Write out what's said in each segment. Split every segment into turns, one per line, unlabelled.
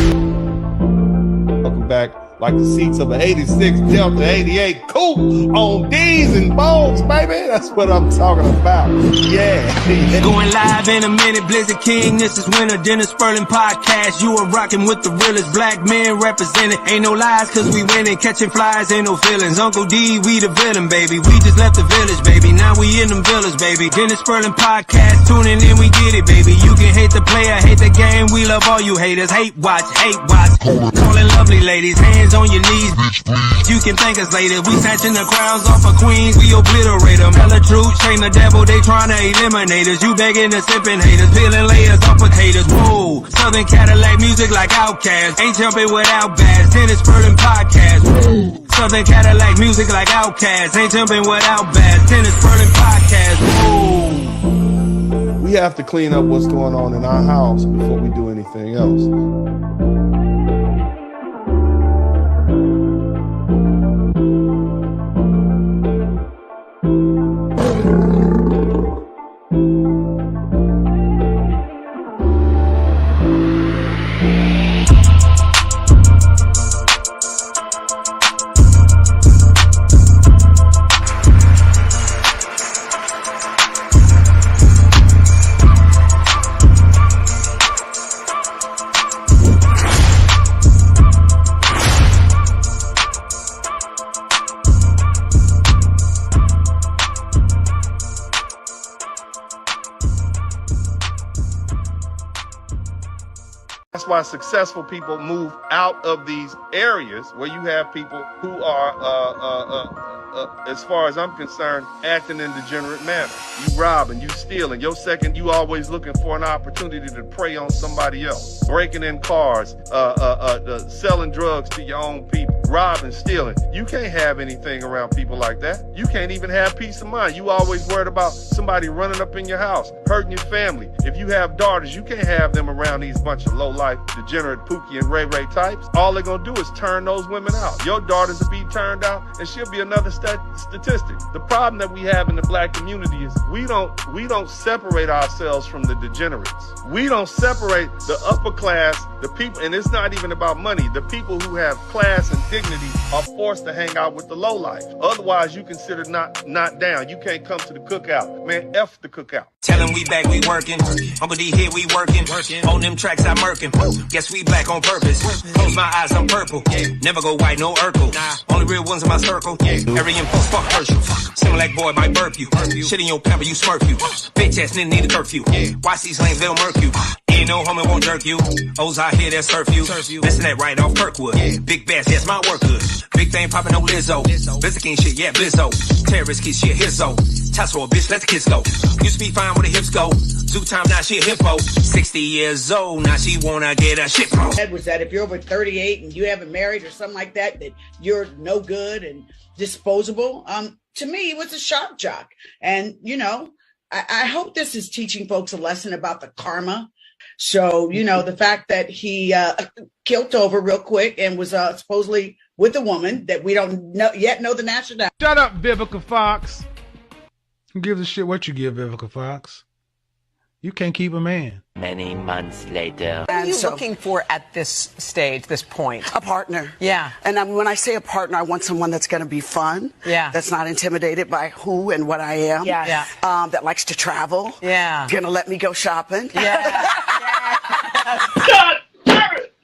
Welcome back. Like the seats of an 86 Delta 88 coupe on D's and bones, baby. That's what I'm talking about. Yeah.
Going live in a minute, Blizzard King. This is Winter Dinner Spurling Podcast. You are rocking with the realest black men represented. Ain't no lies, cause we winning. Catching flies, ain't no feelings. Uncle D, we the villain, baby. We just left the village, baby. Now we in them villas, baby. Dinner Spurling Podcast. Tuning in, we get it, baby. You can hate the player, hate the game. We love all you haters. Hate watch, hate watch. Calling lovely ladies. Hands on your knees, you can thank us later. We snatching the crowns off of queens, we obliterate them. Tell the truth, shame the devil, they trying to eliminate us. You begging the sipping haters, peeling layers off potatoes. Whoa, Southern Cadillac music like Outkast. Ain't jumping without bass, Dennis Spurling Podcast. Whoa, Southern Cadillac music like Outkast. Ain't jumping without bass, Dennis Spurling Podcast. Whoa.
We have to clean up what's going on in our house before we do anything else. That's why successful people move out of these areas where you have people who are, as far as I'm concerned, acting in degenerate manner. You robbing, you stealing. You always looking for an opportunity to prey on somebody else. Breaking in cars, selling drugs to your own people. Robbing, stealing. You can't have anything around people like that. You can't even have peace of mind. You always worried about somebody running up in your house, hurting your family. If you have daughters, you can't have them around these bunch of low-life, degenerate Pookie and Ray Ray types. All they're gonna do is turn those women out. Your daughters will be turned out, and she'll be another statistic. The problem that we have in the black community is we don't separate ourselves from the degenerates. We don't separate the upper class, the people, and it's not even about money. The people who have class and dignity are forced to hang out with the lowlife. Otherwise, you consider not down. You can't come to the cookout. Man, F the cookout.
Tell them we back, we working. Uncle D here, we working. On them tracks, I'm murking. Guess we black on purpose. Close my eyes, I'm purple. Never go white, no Urkel. Only real ones in my circle. Every impulse, fuck Herschel. Similac boy might burp you. Shit in your pamper, you smurf you. Bitch ass nigga need a curfew. Watch these lanes, they'll murk you. Ain't no homie won't jerk you. O's out here that surf you. Listen that right off Kirkwood. Big bass, yes, my work good. Big thing poppin' no Lizzo. Blizzard King shit, yeah, Blizzo. Terrorist kid shit, Hizzo. Tussle a bitch, let the kids go. Used to be fine where the hips go. Two time now she a hippo. 60 years old, now she wanna get a shit pro.
Was that if you're over 38 and you haven't married or something like that, that you're no good and disposable? To me, it was a shock jock. And, you know, I hope this is teaching folks a lesson about the karma. So, you know, the fact that he killed over real quick and was supposedly with a woman that we don't yet know the nationality.
Shut up, Vivica Fox. Who gives a shit what you give, Vivica Fox? You can't keep a man.
Many months later.
What are you looking for at this stage, this point?
A partner.
Yeah.
And when I say a partner, I want someone that's going to be fun.
Yeah.
That's not intimidated by who and what I am.
Yeah.
That likes to travel.
Yeah.
Going to let me go shopping.
Yeah.
God damn it!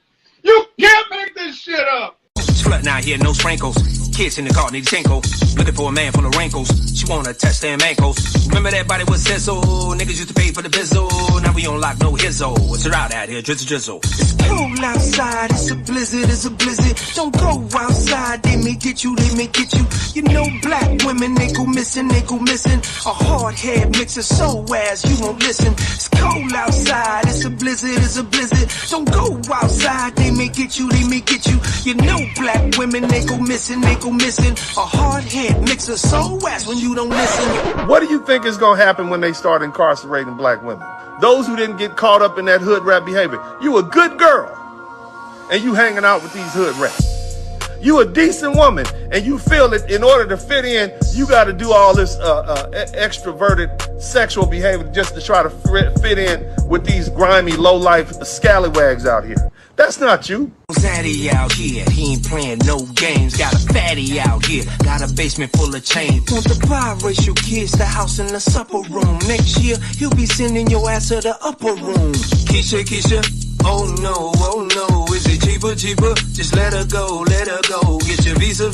You can't make this shit up!
Flooding out here, no sprinkles. Kids in the car, need a chinkle. Looking for a man full of wrinkles. She wanna touch them ankles. Remember that body was sizzle. Niggas used to pay for the bizzle. Now we on lock, no hizzo. It's out here, drizzle. It's cold outside, it's a blizzard. Don't go outside, they may get you. You know black women, they go missing. A hard head mix of soul ass, you won't listen. It's cold outside, it's a blizzard. Don't go outside, they may get you. You know black women, they go missing. A hard head mix of soul ass when you don't listen.
What do you think is going to happen when they start incarcerating black women? Those who didn't get caught up in that hood rat behavior. You a good girl, and you hanging out with these hood rats. You a decent woman, and you feel that in order to fit in, you got to do all this extroverted sexual behavior just to try to fit in with these grimy, low-life scallywags out here. That's not you.
Zaddy out here, he ain't playing no games. Got a fatty out here, got a basement full of change. Want the biracial kids, the house in the supper room. Next year, he'll be sending your ass to the upper room. Keisha, Keisha, oh no, is it cheaper? Just let her go, get your visa.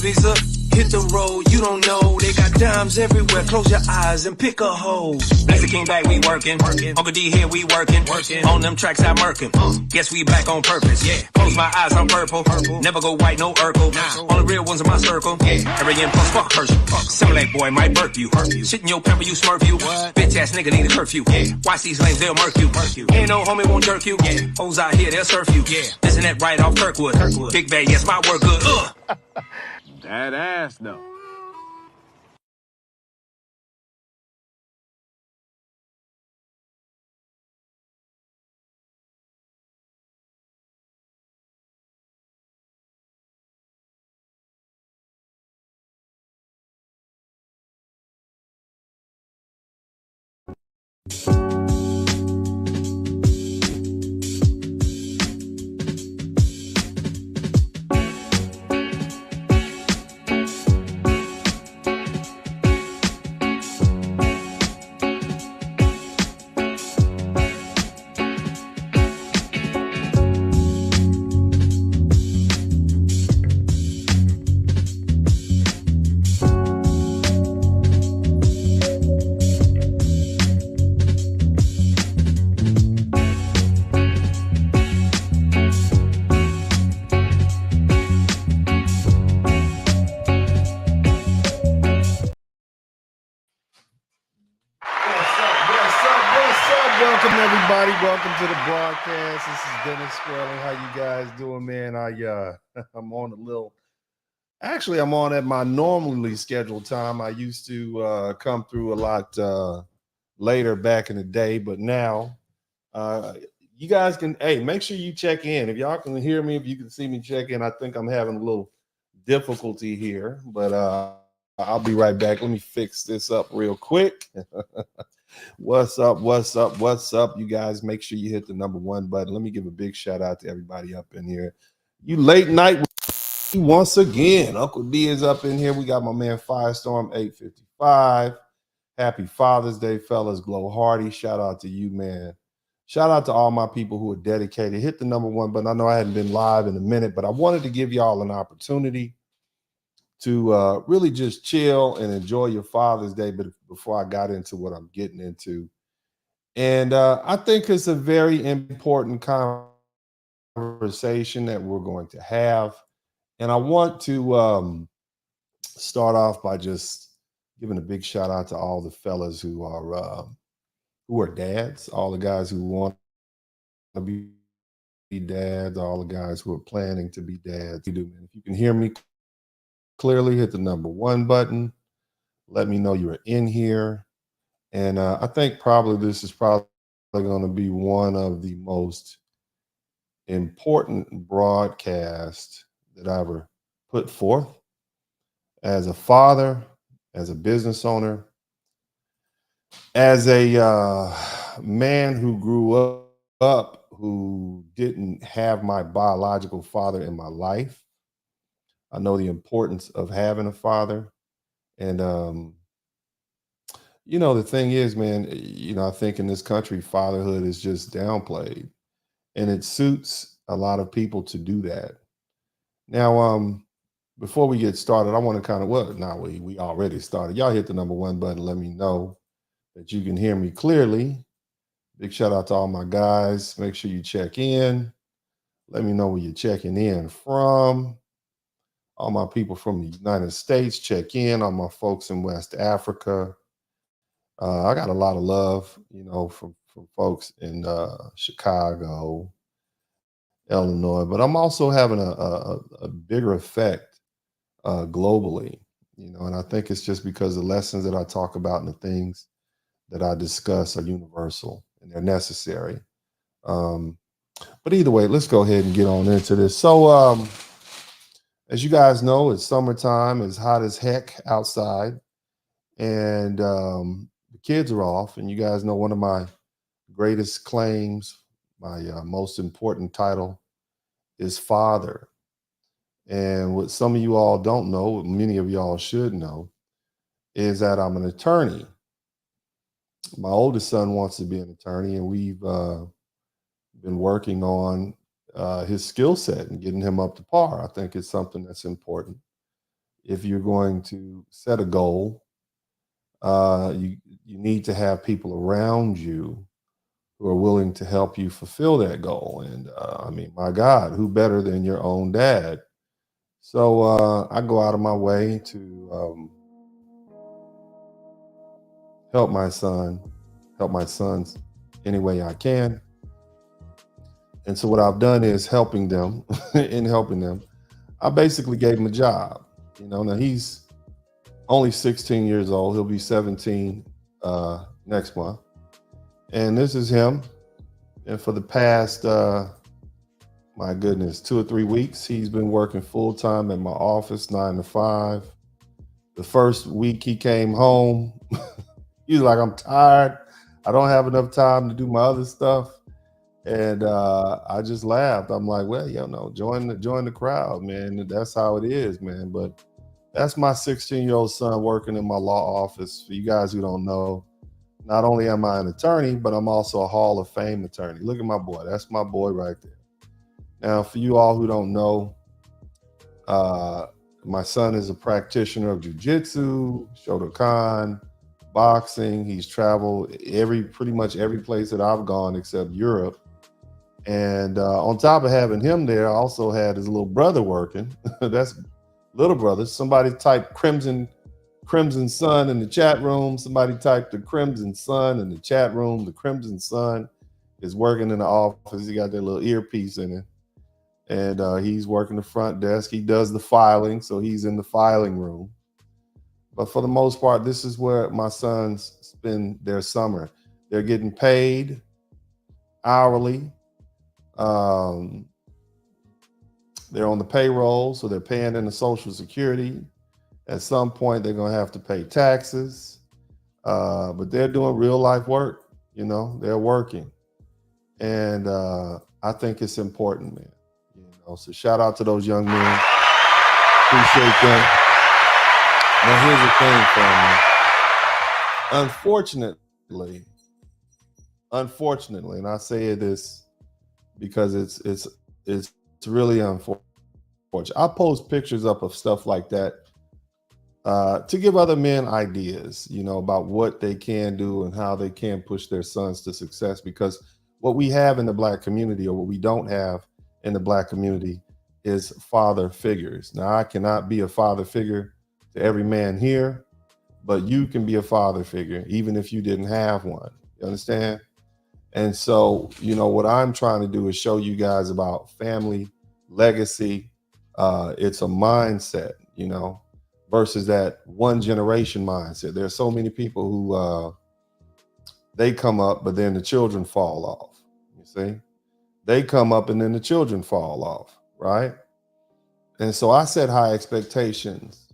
Hit the road, you don't know, they got dimes everywhere. Close your eyes and pick a hole. Blazer King back, we working. Uncle D here, we working. On them tracks, I murk him. Guess we back on purpose. Yeah. Close my eyes, I'm purple. Never go white, no Urkel. All the real ones in my circle. Every in plus fuck Herschel. Similac boy might burp you. Shit in your pamper, you smurf you. Bitch ass nigga need a curfew. Watch these lanes, they'll murk you. Ain't no homie won't jerk you. Hoes out here, they'll surf you. Isn't that right off Kirkwood? Big bag, yes, my work good.
That ass though.
Welcome everybody. Welcome to the broadcast. This is Dennis Spurling. How you guys doing, man? I'm on a little. Actually, I'm on at my normally scheduled time. I used to come through a lot later back in the day, but now you guys can. Hey, make sure you check in. If y'all can hear me, if you can see me, check in. I think I'm having a little difficulty here, but I'll be right back. Let me fix this up real quick. What's up? You guys, make sure you hit the #1 button. Let me give a big shout out to everybody up in here. You late night once again. Uncle D is up in here. We got my man Firestorm 855. Happy Father's Day, fellas. Glow Hardy. Shout out to you, man. Shout out to all my people who are dedicated. Hit the #1 button. I know I hadn't been live in a minute, but I wanted to give y'all an opportunity to really just chill and enjoy your Father's Day. But before I got into what I'm getting into, and I think it's a very important conversation that we're going to have. And I want to start off by just giving a big shout out to all the fellas who are dads, all the guys who want to be dads, all the guys who are planning to be dads. If you can hear me clearly, hit the #1 button. Let me know you're in here. And I think this is probably going to be one of the most important broadcasts that I ever put forth as a father, as a business owner, as a man who grew up who didn't have my biological father in my life. I know the importance of having a father. And, the thing is, man, I think in this country, fatherhood is just downplayed. And it suits a lot of people to do that. Now, before we get started, I want to we already started. Y'all hit the #1 button. Let me know that you can hear me clearly. Big shout out to all my guys. Make sure you check in. Let me know where you're checking in from. All my people from the United States, check in. All my folks in West Africa. I got a lot of love, from folks in Chicago, Illinois, but I'm also having a bigger effect globally, and I think it's just because the lessons that I talk about and the things that I discuss are universal and they're necessary. But either way, let's go ahead and get on into this. So, As you guys know, it's summertime. It's hot as heck outside, and the kids are off. And you guys know one of my greatest claims, my most important title, is father. And what some of you all don't know, what many of y'all should know, is that I'm an attorney. My oldest son wants to be an attorney, and we've been working on his skill set and getting him up to par. I think it's something that's important. If you're going to set a goal, you need to have people around you who are willing to help you fulfill that goal. And I mean, my God, who better than your own dad? So I go out of my way to help my sons any way I can. And so what I've done is helping them. I basically gave him a job. Now he's only 16 years old. He'll be 17 next month. And this is him. And for the past, my goodness, 2 or 3 weeks, he's been working full time at my office, 9 to 5. The first week he came home, he was like, I'm tired. I don't have enough time to do my other stuff. And I just laughed. I'm like, well, join the crowd, man. That's how it is, man. But that's my 16-year-old son working in my law office. For you guys who don't know, not only am I an attorney, but I'm also a Hall of Fame attorney. Look at my boy. That's my boy right there. Now, for you all who don't know, my son is a practitioner of jiu-jitsu, Shotokan, boxing. He's traveled pretty much every place that I've gone except Europe. And on top of having him there, I also had his little brother working. That's little brother. Somebody typed Crimson Sun in the chat room. Somebody typed the Crimson Sun in the chat room. The Crimson Sun is working in the office. He got that little earpiece in it. And he's working the front desk. He does the filing, so he's in the filing room. But for the most part, this is where my sons spend their summer. They're getting paid hourly. They're on the payroll, so they're paying into Social Security. At some point, they're going to have to pay taxes. But they're doing real life work. They're working. And I think it's important, man. So shout out to those young men. Appreciate them. Now, here's the thing, family. Unfortunately, and I say this because it's really unfortunate. I post pictures up of stuff like that to give other men ideas, about what they can do and how they can push their sons to success. Because what we have in the Black community, or what we don't have in the Black community, is father figures. Now, I cannot be a father figure to every man here, but you can be a father figure even if you didn't have one. You understand? And so, what I'm trying to do is show you guys about family, legacy. It's a mindset, versus that one generation mindset. There's so many people who they come up, but then the children fall off. You see? They come up and then the children fall off, right? And so I set high expectations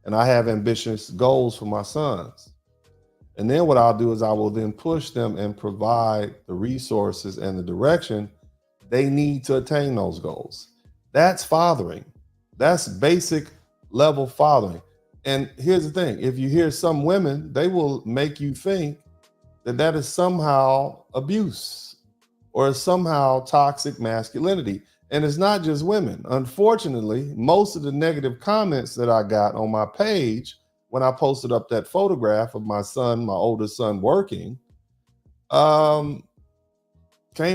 and I have ambitious goals for my sons. And then what I'll do is I will then push them and provide the resources and the direction they need to attain those goals. That's fathering. That's basic level fathering. And here's the thing. If you hear some women, they will make you think that is somehow abuse or somehow toxic masculinity. And it's not just women. Unfortunately, most of the negative comments that I got on my page when I posted up that photograph of my son, my oldest son, working, came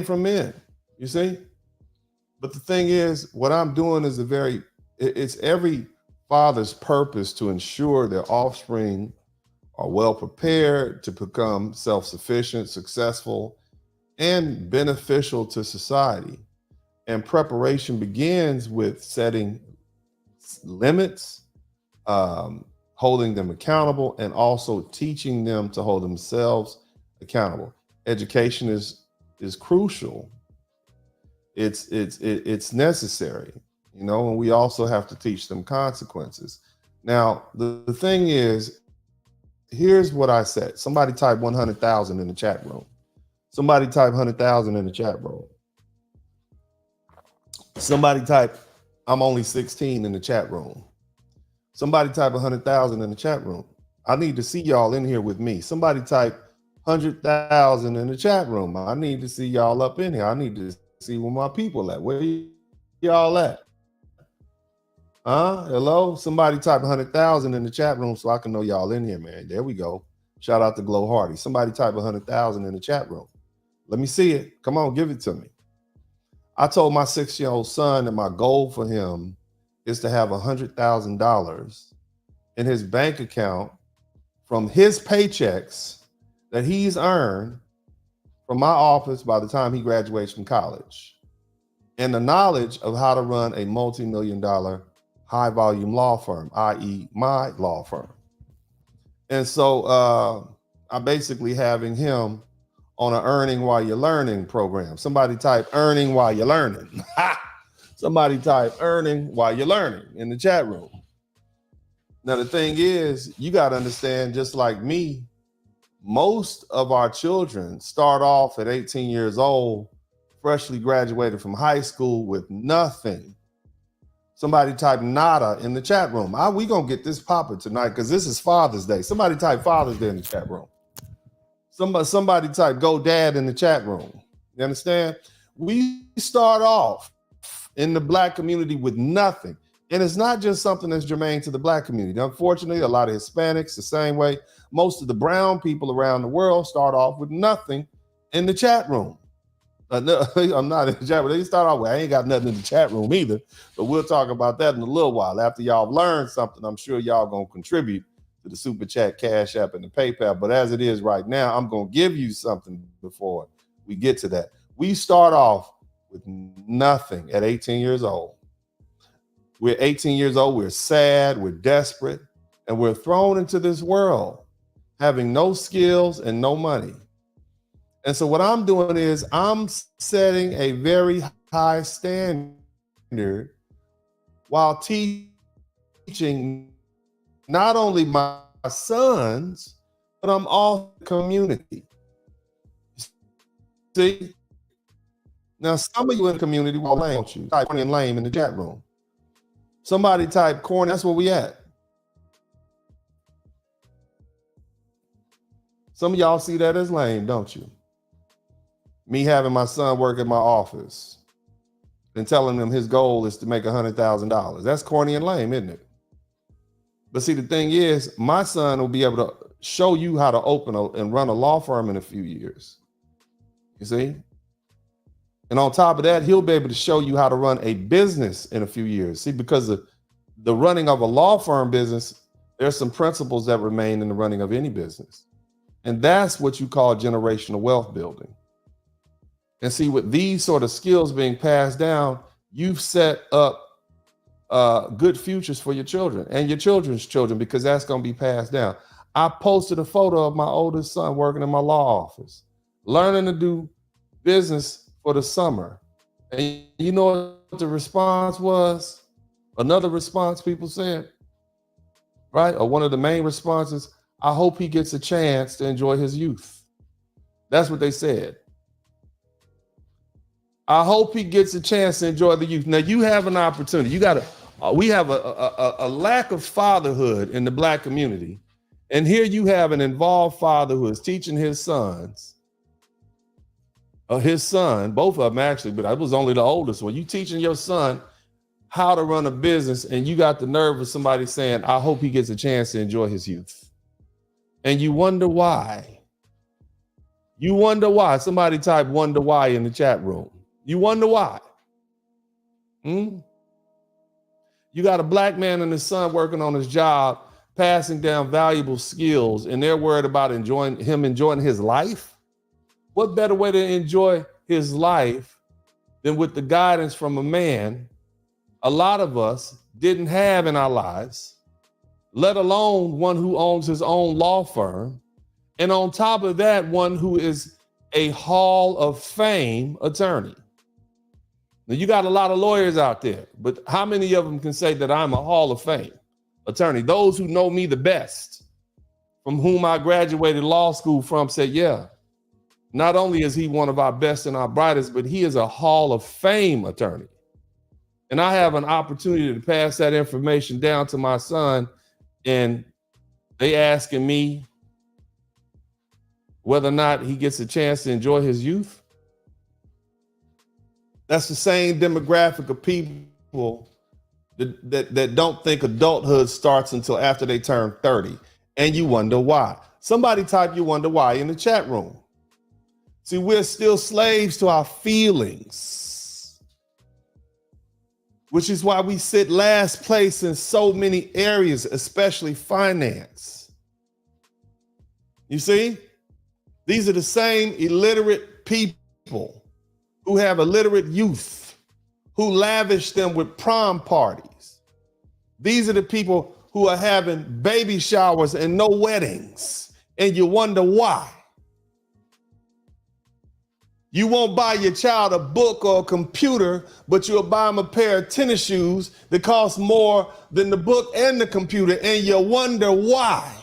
from men, you see? But the thing is, what I'm doing is it's every father's purpose to ensure their offspring are well prepared to become self-sufficient, successful, and beneficial to society. And preparation begins with setting limits, holding them accountable, and also teaching them to hold themselves accountable. Education is crucial. It's necessary. you know, and we also have to teach them consequences. Now, the thing is, here's what I said. Somebody type 100,000 in the chat room. Somebody type 100,000 in the chat room. Somebody type, I'm only 16 in the chat room. Somebody type 100,000 in the chat room. I need to see y'all in here with me. Somebody type 100,000 in the chat room. I need to see y'all up in here. I need to see where my people at. Where y'all at? Hello? Somebody type 100,000 in the chat room so I can know y'all in here, man. There we go. Shout out to Glow Hardy. Somebody type 100,000 in the chat room. Let me see it. Come on, give it to me. I told my 6-year-old son that my goal for him is to have $100,000 in his bank account from his paychecks that he's earned from my office by the time he graduates from college, and the knowledge of how to run a multi-million-dollar high volume law firm, i.e. my law firm. And so I'm basically having him on an earning while you're learning program. Somebody type earning while you're learning. Somebody type earning while you're learning in the chat room. Now, the thing is, you got to understand, just like me, most of our children start off at 18 years old, freshly graduated from high school with nothing. Somebody type nada in the chat room. We gonna get this popping tonight because this is Father's Day. Somebody type Father's Day in the chat room. Somebody type go dad in the chat room. You understand? We start off in the Black community with nothing. And it's not just something that's germane to the Black community. Unfortunately, a lot of Hispanics the same way. Most of the brown people around the world start off with nothing in the chat room. No, I'm not in the chat room. They start off with, I ain't got nothing in the chat room either. But we'll talk about that in a little while. After y'all learn something, I'm sure y'all going to contribute to the Super Chat, Cash App, and the PayPal. But as it is right now, I'm going to give you something before we get to that. We start off with nothing at 18 years old. We're 18 years old. We're sad. We're desperate. And we're thrown into this world having no skills and no money. And so what I'm doing is I'm setting a very high standard while teaching not only my sons, but I'm all the community. See? Now, some of you in the community will lame you. Type corny and lame in the chat room. Somebody type corny. That's where we at. Some of y'all see that as lame, don't you? Me having my son work at my office and telling him his goal is to make $100,000. That's corny and lame, isn't it? But see, the thing is, my son will be able to show you how to open and run a law firm in a few years. You see? And on top of that, he'll be able to show you how to run a business in a few years. See, because of the running of a law firm business, there's some principles that remain in the running of any business. And that's what you call generational wealth building. And see, with these sort of skills being passed down, you've set up good futures for your children and your children's children, because that's going to be passed down. I posted a photo of my oldest son working in my law office, learning to do business for the summer. And you know what the response was? Another response people said, right? Or one of the main responses, I hope he gets a chance to enjoy his youth. That's what they said. I hope he gets a chance to enjoy the youth. Now you have an opportunity. We have a lack of fatherhood in the Black community. And here you have an involved father who is teaching his sons, both of them actually, but I was only the oldest one. You teaching your son how to run a business, and you got the nerve of somebody saying, I hope he gets a chance to enjoy his youth. And you wonder why. You wonder why. Somebody type wonder why in the chat room. You wonder why. You got a Black man and his son working on his job, passing down valuable skills, and they're worried about enjoying his life. What better way to enjoy his life than with the guidance from a man a lot of us didn't have in our lives, let alone one who owns his own law firm, and on top of that, one who is a Hall of Fame attorney. Now, you got a lot of lawyers out there, but how many of them can say that I'm a Hall of Fame attorney? Those who know me the best, from whom I graduated law school from, said, yeah, not only is he one of our best and our brightest, but he is a Hall of Fame attorney. And I have an opportunity to pass that information down to my son, and they asking me whether or not he gets a chance to enjoy his youth. That's the same demographic of people that don't think adulthood starts until after they turn 30. And you wonder why. Somebody type "you wonder why" in the chat room. See, we're still slaves to our feelings, which is why we sit last place in so many areas, especially finance. You see, these are the same illiterate people who have illiterate youth, who lavish them with prom parties. These are the people who are having baby showers and no weddings, and you wonder why. You won't buy your child a book or a computer, but you'll buy them a pair of tennis shoes that cost more than the book and the computer, and you wonder why.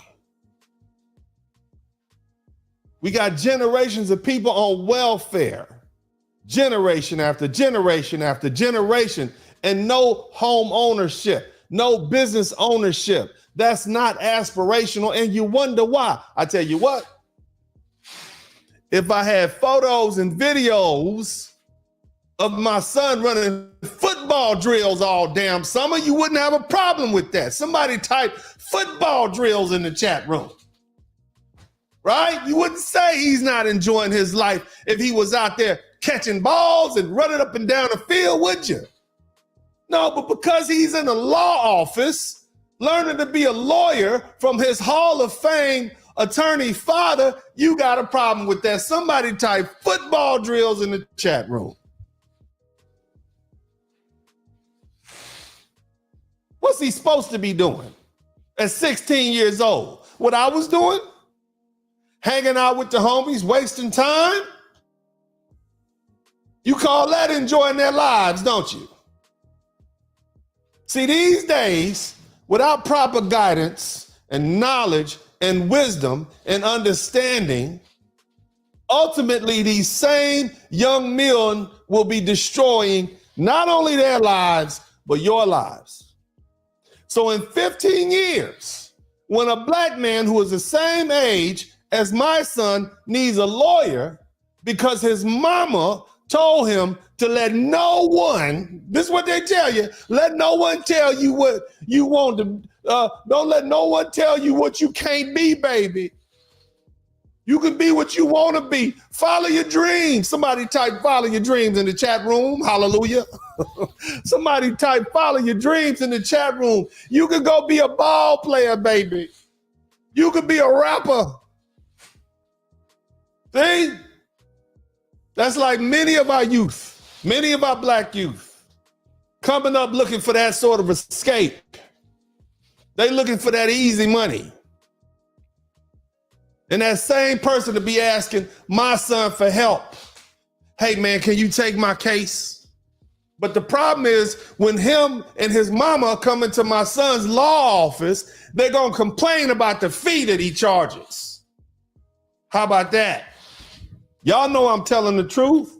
We got generations of people on welfare, generation after generation after generation, and no home ownership, no business ownership. That's not aspirational, and you wonder why. I tell you what, if I had photos and videos of my son running football drills all damn summer, you wouldn't have a problem with that. Somebody type football drills in the chat room. Right? You wouldn't say he's not enjoying his life if he was out there catching balls and running up and down the field, would you? No, but because he's in a law office, learning to be a lawyer from his Hall of Fame attorney father, you got a problem with that. Somebody type football drills in the chat room. What's he supposed to be doing at 16 years old? What I was doing? Hanging out with the homies, wasting time? You call that enjoying their lives, don't you? See, these days, without proper guidance and knowledge and wisdom and understanding, ultimately these same young men will be destroying not only their lives, but your lives. So in 15 years, when a black man who is the same age as my son needs a lawyer because his mama told him to let no one, this is what they tell you, let no one tell you what you want to, don't let no one tell you what you can't be, baby. You can be what you want to be. Follow your dreams. Somebody type follow your dreams in the chat room. Hallelujah. Somebody type follow your dreams in the chat room. You could go be a ball player, baby. You could be a rapper. See? That's like many of our youth, many of our black youth, coming up looking for that sort of escape. They looking for that easy money. And that same person to be asking my son for help. Hey man, can you take my case? But the problem is when him and his mama come into my son's law office, they're gonna complain about the fee that he charges. How about that? Y'all know I'm telling the truth.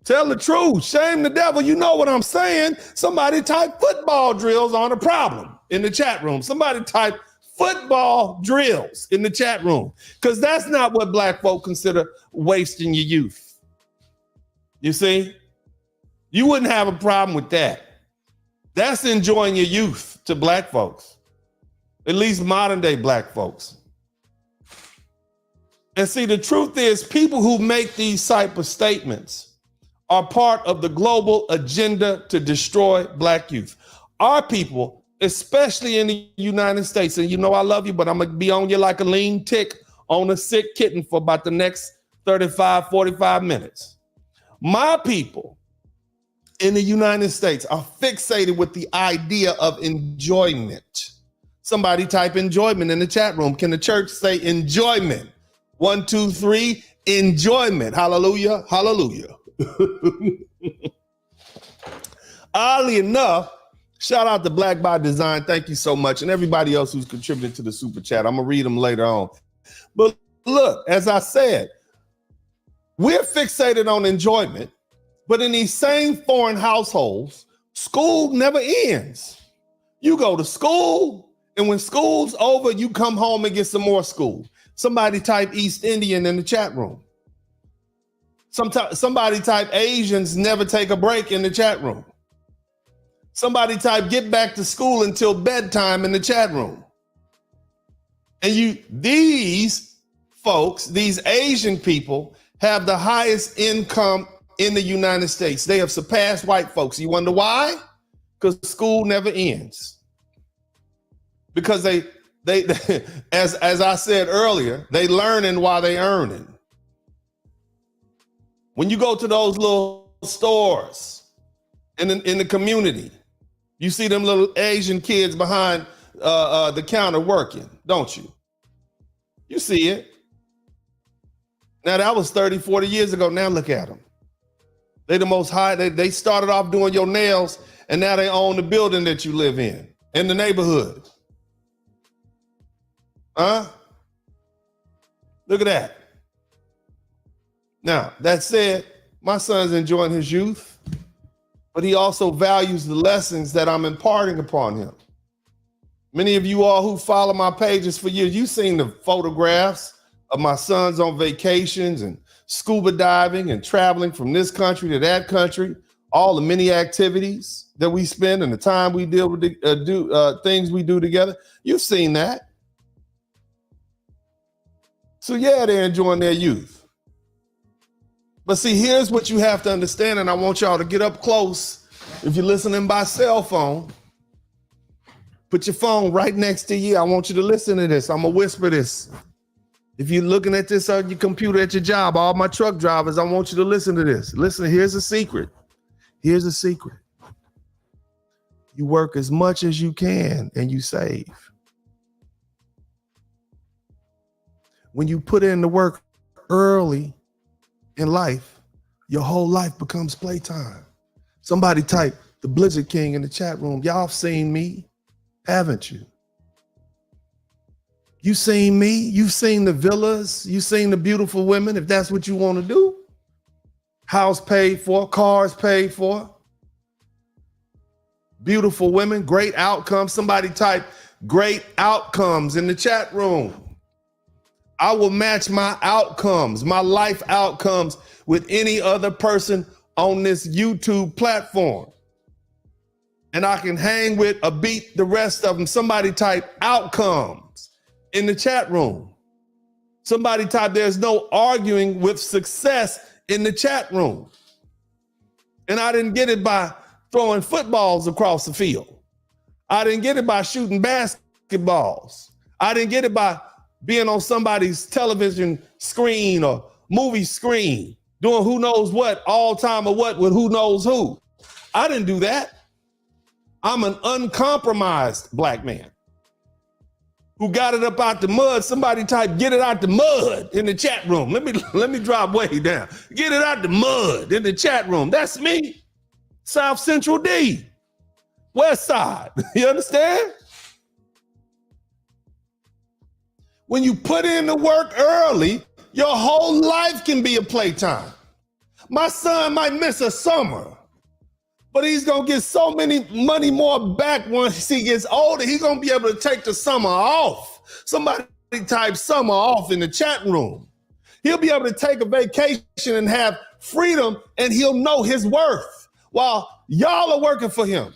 Tell the truth. Shame the devil. You know what I'm saying. Somebody type football drills on a problem in the chat room. Somebody type football drills in the chat room. Because that's not what black folk consider wasting your youth. You see? You wouldn't have a problem with that. That's enjoying your youth to black folks. At least modern day black folks. And see, the truth is people who make these type of statements are part of the global agenda to destroy black youth. Our people, especially in the United States, and you know I love you, but I'm going to be on you like a lean tick on a sick kitten for about the next 35, 45 minutes. My people in the United States are fixated with the idea of enjoyment. Somebody type enjoyment in the chat room. Can the church say enjoyment? 1, 2, 3, enjoyment. Hallelujah. Hallelujah. Oddly enough, shout out to Black by Design. Thank you so much. And everybody else who's contributed to the super chat. I'm going to read them later on. But look, as I said, we're fixated on enjoyment, but in these same foreign households, school never ends. You go to school, and when school's over, you come home and get some more school. Somebody type East Indian in the chat room. Somebody type Asians never take a break in the chat room. Somebody type get back to school until bedtime in the chat room. And these folks, these Asian people, have the highest income in the United States. They have surpassed white folks. You wonder why? Because school never ends. Because they as I said earlier, they learning while they earning. When you go to those little stores in the community, you see them little Asian kids behind the counter working, don't you? You see it. Now that was 30, 40 years ago. Now look at them. They the most high. They started off doing your nails, and now they own the building that you live in the neighborhood. Huh? Look at that. Now, that said, my son's enjoying his youth, but he also values the lessons that I'm imparting upon him. Many of you all who follow my pages for years, you've seen the photographs of my sons on vacations and scuba diving and traveling from this country to that country, all the many activities that we spend and the time we deal with things we do together. You've seen that. So yeah, they're enjoying their youth. But see, here's what you have to understand, and I want y'all to get up close. If you're listening by cell phone, put your phone right next to you. I want you to listen to this. I'm going to whisper this. If you're looking at this on your computer at your job, all my truck drivers, I want you to listen to this. Listen, here's a secret. Here's a secret. You work as much as you can and you save. When you put in the work early in life, your whole life becomes playtime. Somebody type the Blizzard King in the chat room. Y'all seen me, haven't you? You seen me, you've seen the villas, you've seen the beautiful women, if that's what you want to do. House paid for, cars paid for. Beautiful women, great outcomes. Somebody type great outcomes in the chat room. I will match my outcomes, my life outcomes with any other person on this YouTube platform. And I can hang with or beat the rest of them. Somebody type outcomes in the chat room. Somebody type there's no arguing with success in the chat room. And I didn't get it by throwing footballs across the field. I didn't get it by shooting basketballs. I didn't get it by being on somebody's television screen or movie screen, doing who knows what, all time or what with who knows who. I didn't do that. I'm an uncompromised black man who got it up out the mud. Somebody type, get it out the mud in the chat room. Let me drop way down. Get it out the mud in the chat room. That's me. South Central D, West Side. You understand? When you put in the work early, your whole life can be a playtime. My son might miss a summer, but he's going to get so many money more back once he gets older. He's going to be able to take the summer off. Somebody type summer off in the chat room. He'll be able to take a vacation and have freedom, and he'll know his worth while y'all are working for him.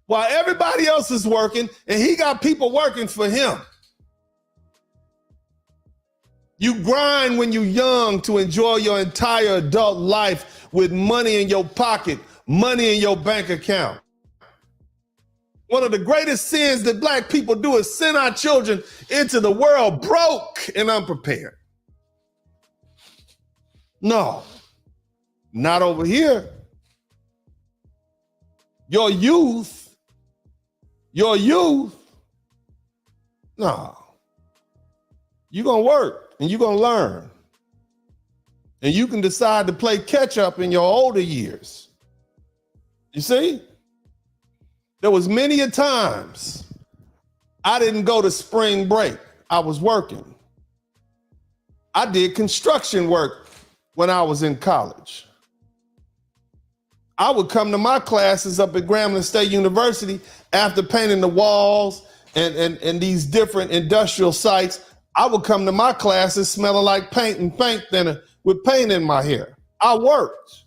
While everybody else is working, and he got people working for him. You grind when you're young to enjoy your entire adult life with money in your pocket, money in your bank account. One of the greatest sins that black people do is send our children into the world broke and unprepared. No, not over here. Your youth, no. You're going to work. And you're going to learn. And you can decide to play catch up in your older years. You see? There was many a times I didn't go to spring break. I was working. I did construction work when I was in college. I would come to my classes up at Grambling State University after painting the walls and these different industrial sites. I would come to my classes smelling like paint and paint thinner with paint in my hair. I worked.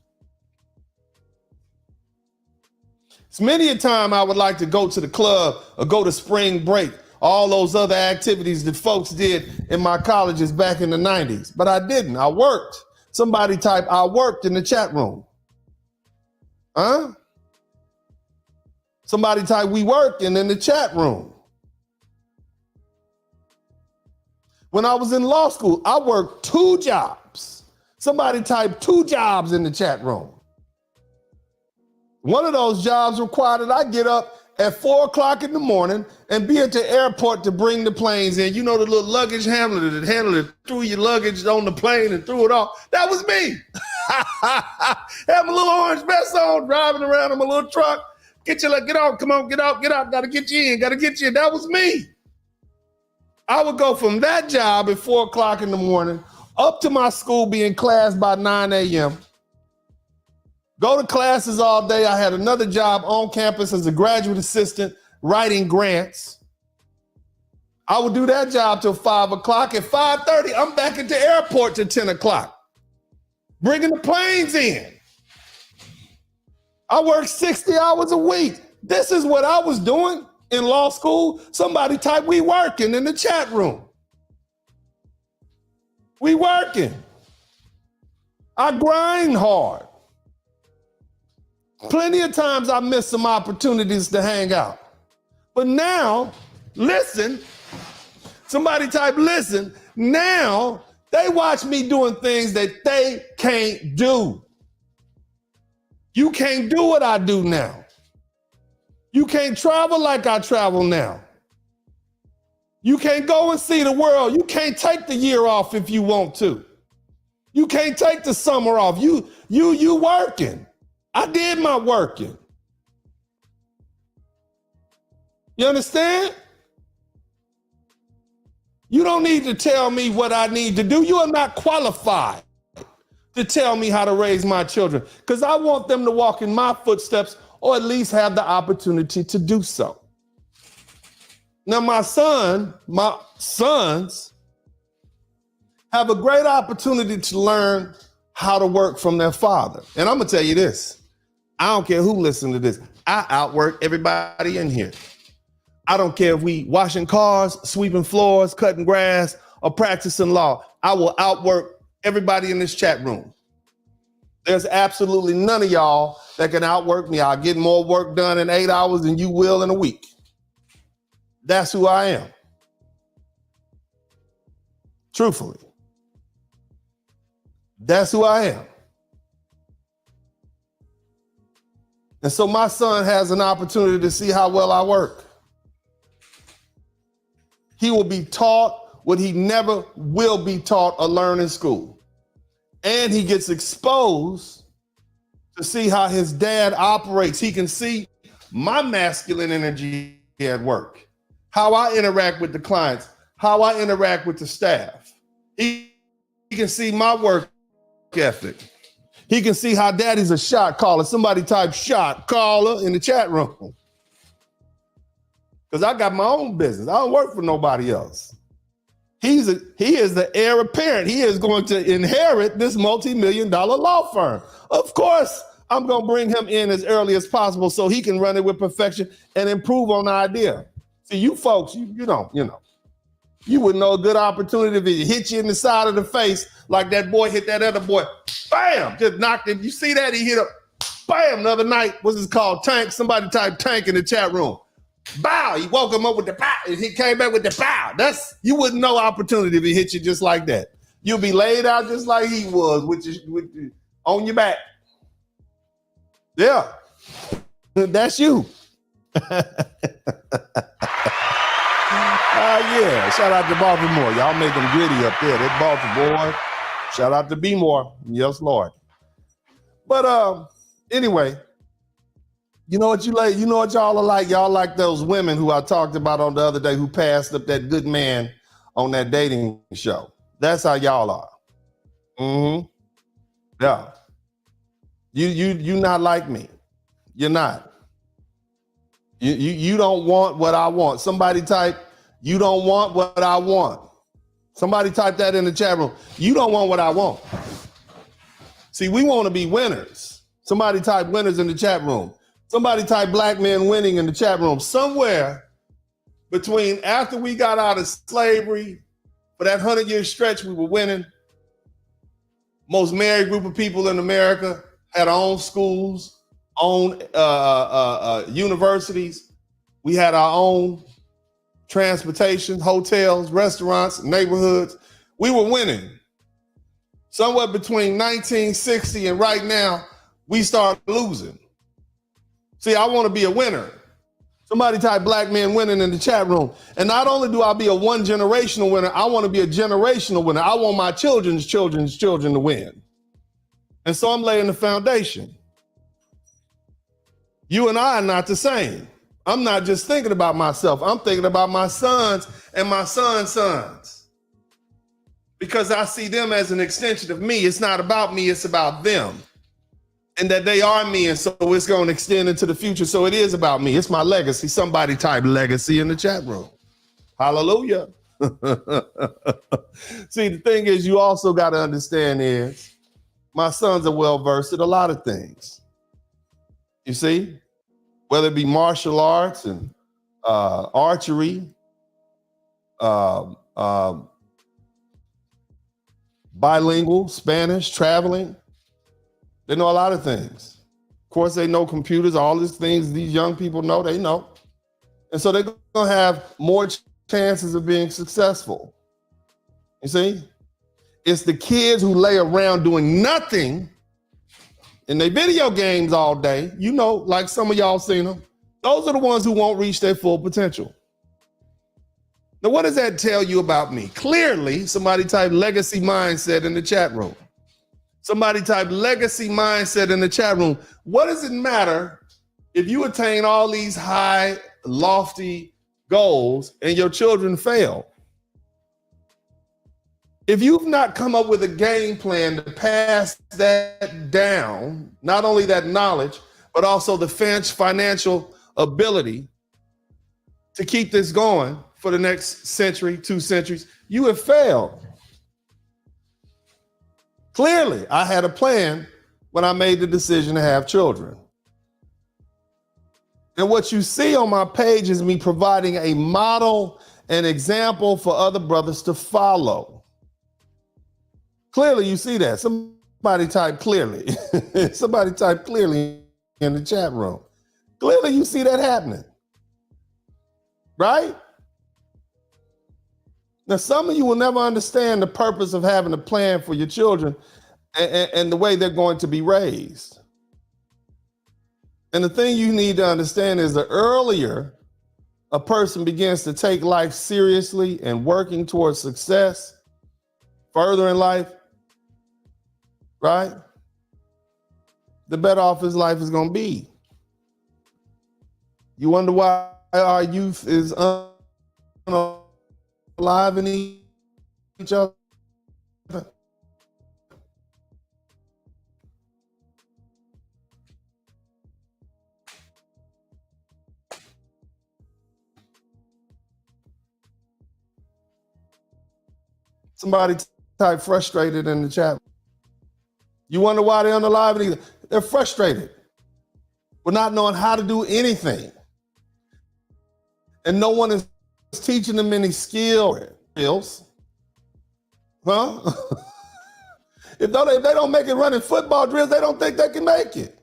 It's many a time I would like to go to the club or go to spring break, all those other activities that folks did in my colleges back in the 90s, but I didn't. I worked. Somebody type, I worked in the chat room. Huh? Somebody type, we working in the chat room. When I was in law school, I worked 2 jobs. Somebody typed 2 jobs in the chat room. One of those jobs required that I get up at 4 o'clock in the morning and be at the airport to bring the planes in. You know, the little luggage handler that handled it, threw your luggage on the plane and threw it off. That was me. Have a little orange vest on, driving around in my little truck. Get out, come on, get out. Gotta get you in. That was me. I would go from that job at 4 o'clock in the morning up to my school, be in class by 9 a.m. Go to classes all day. I had another job on campus as a graduate assistant writing grants. I would do that job till 5 o'clock. At 5:30, I'm back at the airport till 10 o'clock, bringing the planes in. I worked 60 hours a week. This is what I was doing in law school. Somebody type, we working in the chat room. We working. I grind hard. Plenty of times I missed some opportunities to hang out. But now, listen, somebody type listen, now they watch me doing things that they can't do. You can't do what I do now. You can't travel like I travel now. You can't go and see the world. You can't take the year off if you want to. You can't take the summer off. You working. I did my working. You understand? You don't need to tell me what I need to do. You are not qualified to tell me how to raise my children, because I want them to walk in my footsteps or at least have the opportunity to do so. Now, my sons have a great opportunity to learn how to work from their father. And I'm gonna tell you this, I don't care who listens to this, I outwork everybody in here. I don't care if we washing cars, sweeping floors, cutting grass, or practicing law. I will outwork everybody in this chat room. There's absolutely none of y'all that can outwork me. I'll get more work done in 8 hours than you will in a week. That's who I am. Truthfully. That's who I am. And so my son has an opportunity to see how well I work. He will be taught what he never will be taught or learn in school. And he gets exposed to see how his dad operates. He can see my masculine energy at work, how I interact with the clients, how I interact with the staff. He can see my work ethic. He can see how daddy's a shot caller. Somebody type shot caller in the chat room. Because I got my own business. I don't work for nobody else. He is the heir apparent. He is going to inherit this multi-million-dollar law firm. Of course, I'm going to bring him in as early as possible so he can run it with perfection and improve on the idea. See, you folks, you wouldn't know a good opportunity if it hit you in the side of the face like that boy hit that other boy. Bam! Just knocked him. You see that? He hit him. Bam! The other night, what's this called? Tank. Somebody typed tank in the chat room. Bow. He woke him up with the bow. And he came back with the bow. You wouldn't know opportunity if he hit you just like that. You'll be laid out just like he was, on your back. Yeah. That's you. Yeah. Shout out to Baltimore. Y'all make them gritty up there. That's Baltimore. Shout out to B-More. Yes, Lord. But anyway, You know what you like? You know what y'all are like? Y'all like those women who I talked about on the other day who passed up that good man on that dating show. That's how y'all are. Mm-hmm. Yeah. You not like me. You're not. You don't want what I want. Somebody type, you don't want what I want. Somebody type that in the chat room. You don't want what I want. See, we want to be winners. Somebody type winners in the chat room. Somebody type black men winning in the chat room. Somewhere between after we got out of slavery, for that 100-year stretch, we were winning. Most married group of people in America had our own schools, own universities. We had our own transportation, hotels, restaurants, neighborhoods. We were winning. Somewhere between 1960 and right now, we start losing. See, I want to be a winner. Somebody type black men winning in the chat room. And not only do I be a one generational winner, I want to be a generational winner. I want my children's children to win. And so I'm laying the foundation. You and I are not the same. I'm not just thinking about myself. I'm thinking about my sons and my sons' sons. Because I see them as an extension of me. It's not about me, it's about them. And that they are me, and so it's going to extend into the future. So it is about me. It's my legacy. Somebody type legacy in the chat room. Hallelujah. See, the thing is, you also got to understand is my sons are well-versed in a lot of things. You see, whether it be martial arts and archery, bilingual, Spanish, traveling. They know a lot of things. Of course, they know computers, all these things these young people know, they know. And so they're going to have more chances of being successful. You see? It's the kids who lay around doing nothing in their video games all day. You know, like some of y'all seen them. Those are the ones who won't reach their full potential. Now, what does that tell you about me? Clearly, somebody type legacy mindset in the chat room. Somebody type legacy mindset in the chat room. What does it matter if you attain all these high, lofty goals and your children fail? If you've not come up with a game plan to pass that down, not only that knowledge, but also the financial ability to keep this going for the next century, 2 centuries, you have failed. Clearly, I had a plan when I made the decision to have children. And what you see on my page is me providing a model, an example for other brothers to follow. Clearly, you see that. Somebody type clearly. Somebody type clearly in the chat room. Clearly, you see that happening. Right? Now, some of you will never understand the purpose of having a plan for your children and the way they're going to be raised. And the thing you need to understand is the earlier a person begins to take life seriously and working towards success further in life, right? The better off his life is going to be. You wonder why our youth is alive in each other. Somebody type frustrated in the chat. You wonder why they're unalive in either. They're frustrated with not knowing how to do anything. And no one is teaching them any skills. Huh? If they don't make it running football drills, they don't think they can make it.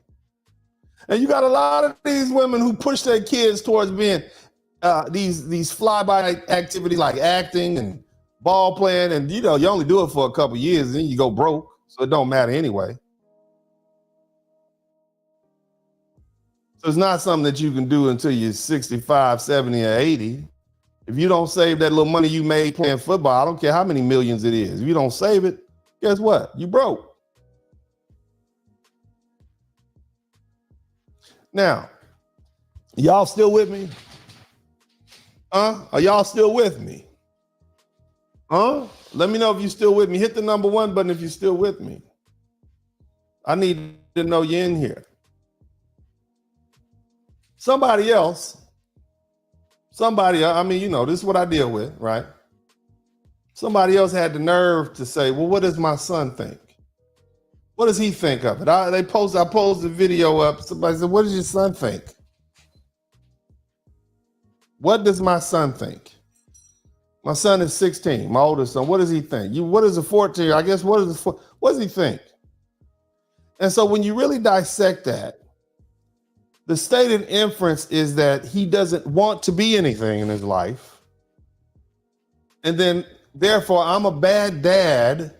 And you got a lot of these women who push their kids towards being these fly-by activities like acting and ball playing, and you only do it for a couple years and then you go broke, so it don't matter anyway. So it's not something that you can do until you're 65, 70, or 80. If you don't save that little money you made playing football, I don't care how many millions it is. If you don't save it, guess what? You broke. Now, Y'all still with me? Are y'all still with me? Let me know if you're still with me. Hit the number 1 button if you're still with me. I need to know you're in here. Somebody else, I mean, you know, this is what I deal with, right? Somebody else had the nerve to say, well, what does my son think? What does he think of it? I posted a video up. Somebody said, what does your son think? What does my son think? My son is 16, my oldest son. What does he think? What is a 14? I guess what does he think? And so when you really dissect that, the stated inference is that he doesn't want to be anything in his life. And then, therefore, I'm a bad dad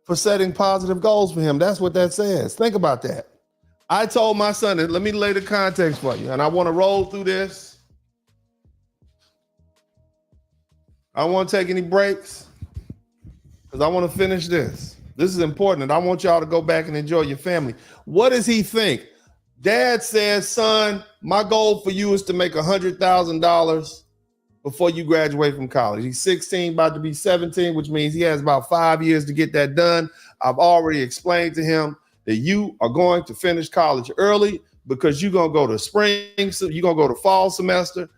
for setting positive goals for him. That's what that says. Think about that. I told my son, let me lay the context for you, and I want to roll through this. I don't want to take any breaks because I want to finish this. This is important, and I want y'all to go back and enjoy your family. What does he think? Dad says, son, my goal for you is to make $100,000 before you graduate from college. He's 16, about to be 17, which means he has about 5 years to get that done. I've already explained to him that you are going to finish college early because you're going to go to spring, you're going to go to fall semester,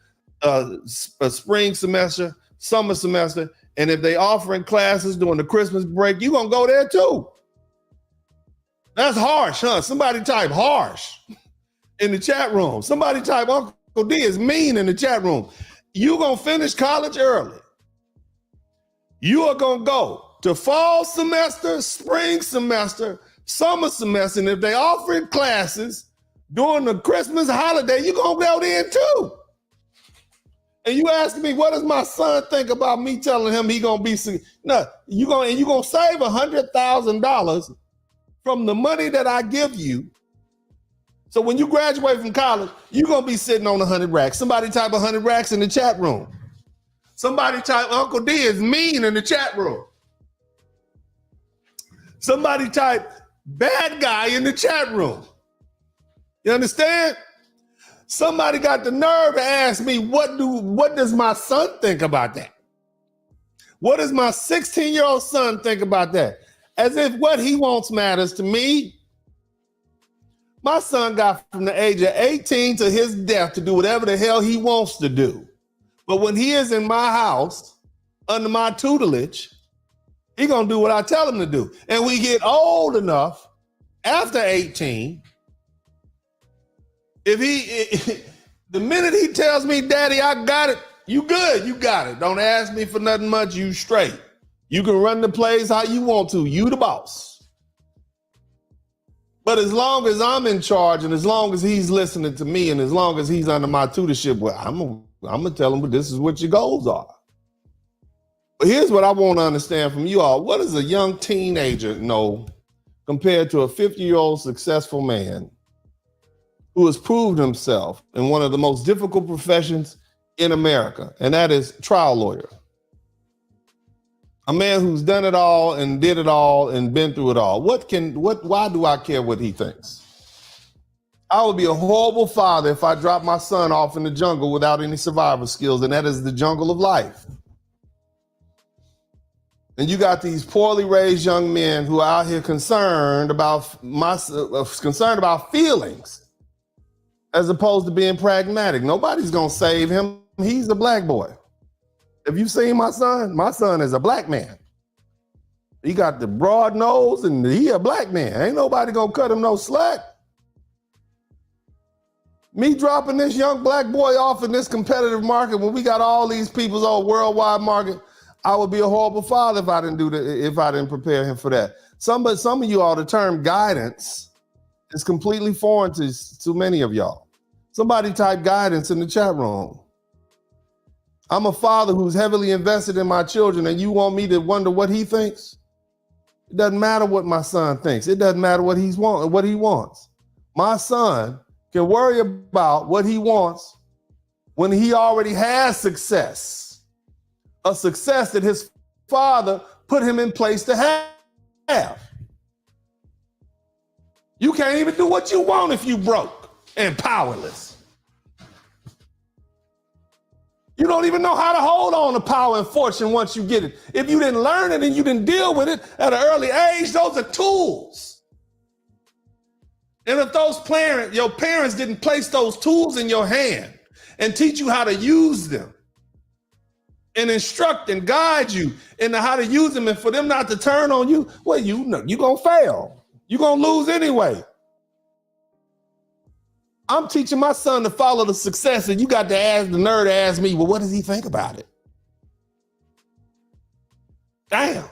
a spring semester, summer semester. And if they offering classes during the Christmas break, you're going to go there too. That's harsh, huh? Somebody type harsh in the chat room. Somebody type Uncle D is mean in the chat room. You're going to finish college early. You are going to go to fall semester, spring semester, summer semester. And if they offering classes during the Christmas holiday, you're going to go there too. And you asking me, what does my son think about me telling him he gonna be? No, you're gonna save $100,000 from the money that I give you. So when you graduate from college, you're gonna be sitting on 100 racks. Somebody type 100 racks in the chat room. Somebody type Uncle D is mean in the chat room. Somebody type bad guy in the chat room. You understand? Somebody got the nerve to ask me, what does my son think about that? What does my 16-year-old son think about that? As if what he wants matters to me. My son got from the age of 18 to his death to do whatever the hell he wants to do. But when he is in my house, under my tutelage, he gonna do what I tell him to do. And we get old enough, after 18, the minute he tells me, Daddy, I got it, you good, you got it. Don't ask me for nothing much, you straight. You can run the plays how you want to, you the boss. But as long as I'm in charge and as long as he's listening to me and as long as he's under my tutorship, well, I'm gonna tell him, but this is what your goals are. But here's what I want to understand from you all. What does a young teenager know compared to a 50-year-old successful man who has proved himself in one of the most difficult professions in America, and that is trial lawyer? A man who's done it all and did it all and been through it all. Why do I care what he thinks? I would be a horrible father if I dropped my son off in the jungle without any survival skills, and that is the jungle of life. And you got these poorly raised young men who are out here concerned about feelings as opposed to being pragmatic. Nobody's gonna save him. He's a black boy. Have you seen my son? My son is a black man. He got the broad nose and he a black man. Ain't nobody gonna cut him no slack. Me dropping this young black boy off in this competitive market when we got all these people's old worldwide market, I would be a horrible father if I didn't do that, if I didn't prepare him for that. Some of you all, the term guidance is completely foreign to many of y'all. Somebody type guidance in the chat room. I'm a father who's heavily invested in my children, and you want me to wonder what he thinks? It doesn't matter what my son thinks. It doesn't matter what he wants. My son can worry about what he wants when he already has success, a success that his father put him in place to have. You can't even do what you want if you broke. and powerless. You don't even know how to hold on to power and fortune once you get it. If you didn't learn it and you didn't deal with it at an early age, those are tools. And if your parents didn't place those tools in your hand and teach you how to use them and instruct and guide you into how to use them and for them not to turn on you, well, you're going to fail. You're going to lose anyway. I'm teaching my son to follow the success, and you got to ask the nerd to ask me, well, what does he think about it? Damn.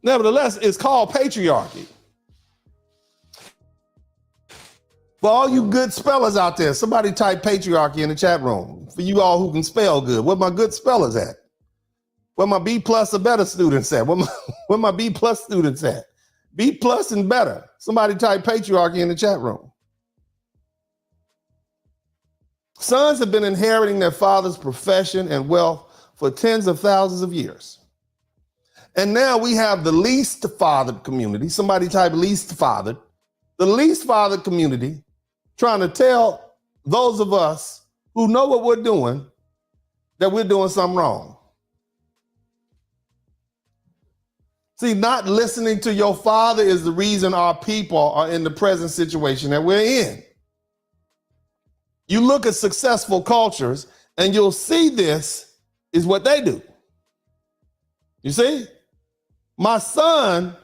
Nevertheless, it's called patriarchy. For all you good spellers out there, somebody type patriarchy in the chat room. For you all who can spell good, where my good spellers at? Where my B plus or better students at? Where my B plus students at? B plus and better. Somebody type patriarchy in the chat room. Sons have been inheriting their father's profession and wealth for tens of thousands of years. And now we have the least fathered community. Somebody type least fathered. The least fathered community trying to tell those of us who know what we're doing that we're doing something wrong. See, not listening to your father is the reason our people are in the present situation that we're in. You look at successful cultures and you'll see this is what they do. You see? My son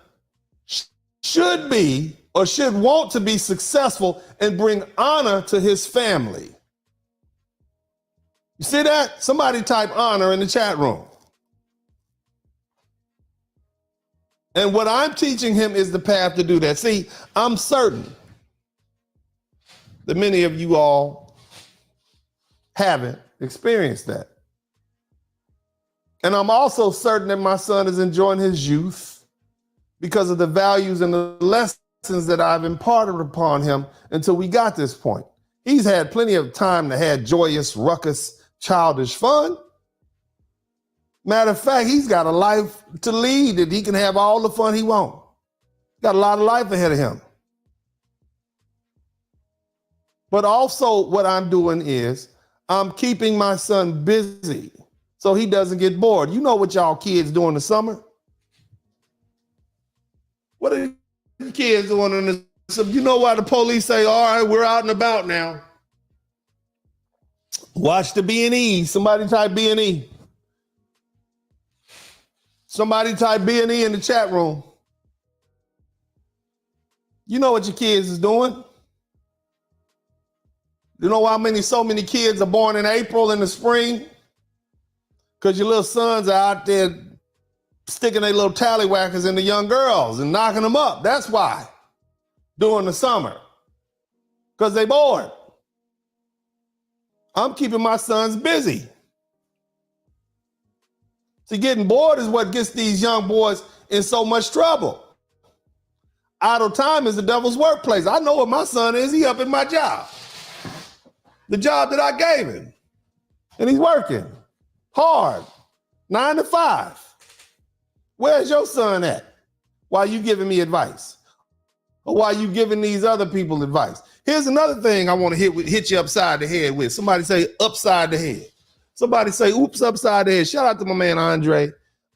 should be or should want to be successful and bring honor to his family. You see that? Somebody type honor in the chat room. And what I'm teaching him is the path to do that. See, I'm certain that many of you all haven't experienced that. And I'm also certain that my son is enjoying his youth because of the values and the lessons that I've imparted upon him until we got this point. He's had plenty of time to have joyous, ruckus, childish fun. Matter of fact, he's got a life to lead that he can have all the fun he wants. Got a lot of life ahead of him. But also what I'm doing is I'm keeping my son busy so he doesn't get bored. You know what y'all kids do in the summer? What are the kids doing in the summer? You know why the police say, all right, we're out and about now. Watch the B&E. Somebody type B&E. Somebody type B&E in the chat room. You know what your kids is doing. You know why so many kids are born in April in the spring? Because your little sons are out there sticking their little tallywhackers in the young girls and knocking them up. That's why. During the summer. Because they bored. I'm keeping my sons busy. See, getting bored is what gets these young boys in so much trouble. Idle time is the devil's workplace. I know what my son is. He up in my job. The job that I gave him. And he's working hard, 9 to 5. Where's your son at? Why are you giving me advice? Or why are you giving these other people advice? Here's another thing I want to hit you upside the head with. Somebody say upside the head. Somebody say, oops, upside the head. Shout out to my man,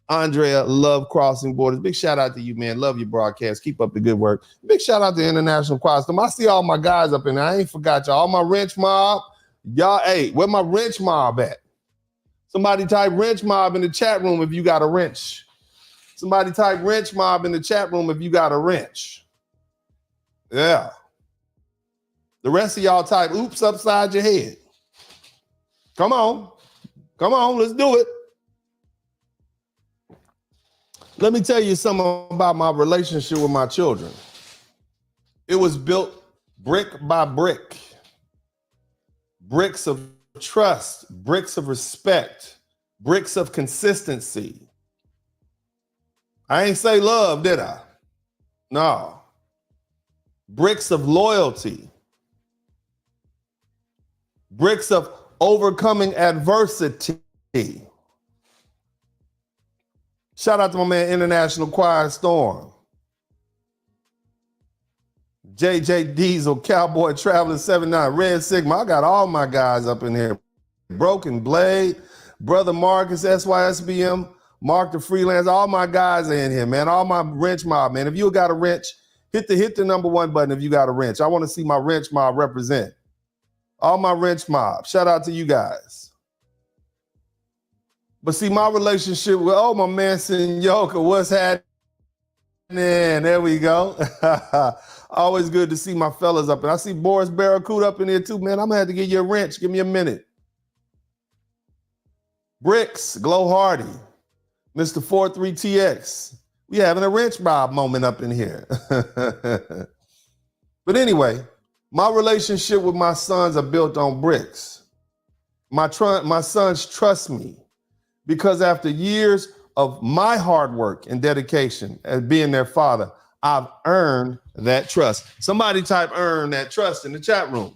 Andrea, love crossing borders. Big shout out to you, man. Love your broadcast. Keep up the good work. Big shout out to International Choir Storm. I see all my guys up in there. I ain't forgot y'all. All my wrench mob. Y'all, hey, where my wrench mob at? Somebody type wrench mob in the chat room if you got a wrench. Somebody type wrench mob in the chat room if you got a wrench. Yeah. The rest of y'all type oops upside your head. Come on. Come on, let's do it. Let me tell you something about my relationship with my children. It was built brick by brick. Bricks of trust, bricks of respect, bricks of consistency. I ain't say love, did I? No. Bricks of loyalty. Bricks of overcoming adversity. Shout out to my man, International Choir Storm. JJ Diesel, Cowboy Traveler 79, Red Sigma. I got all my guys up in here. Broken Blade, Brother Marcus, SYSBM, Mark the Freelance. All my guys are in here, man. All my wrench mob, man. If you got a wrench, hit the #1 button if you got a wrench. I want to see my wrench mob represent. All my wrench mob. Shout out to you guys. But see, my relationship with, my man Senyoka, what's happening? There we go. Always good to see my fellas up. And I see Boris Barracuda up in here too, man. I'm going to have to give you a wrench. Give me a minute. Bricks, Glow Hardy, Mr. 43TX. We having a wrench mob moment up in here. But anyway, my relationship with my sons are built on bricks. My sons trust me because after years of my hard work and dedication as being their father, I've earned that trust. Somebody type earn that trust in the chat room.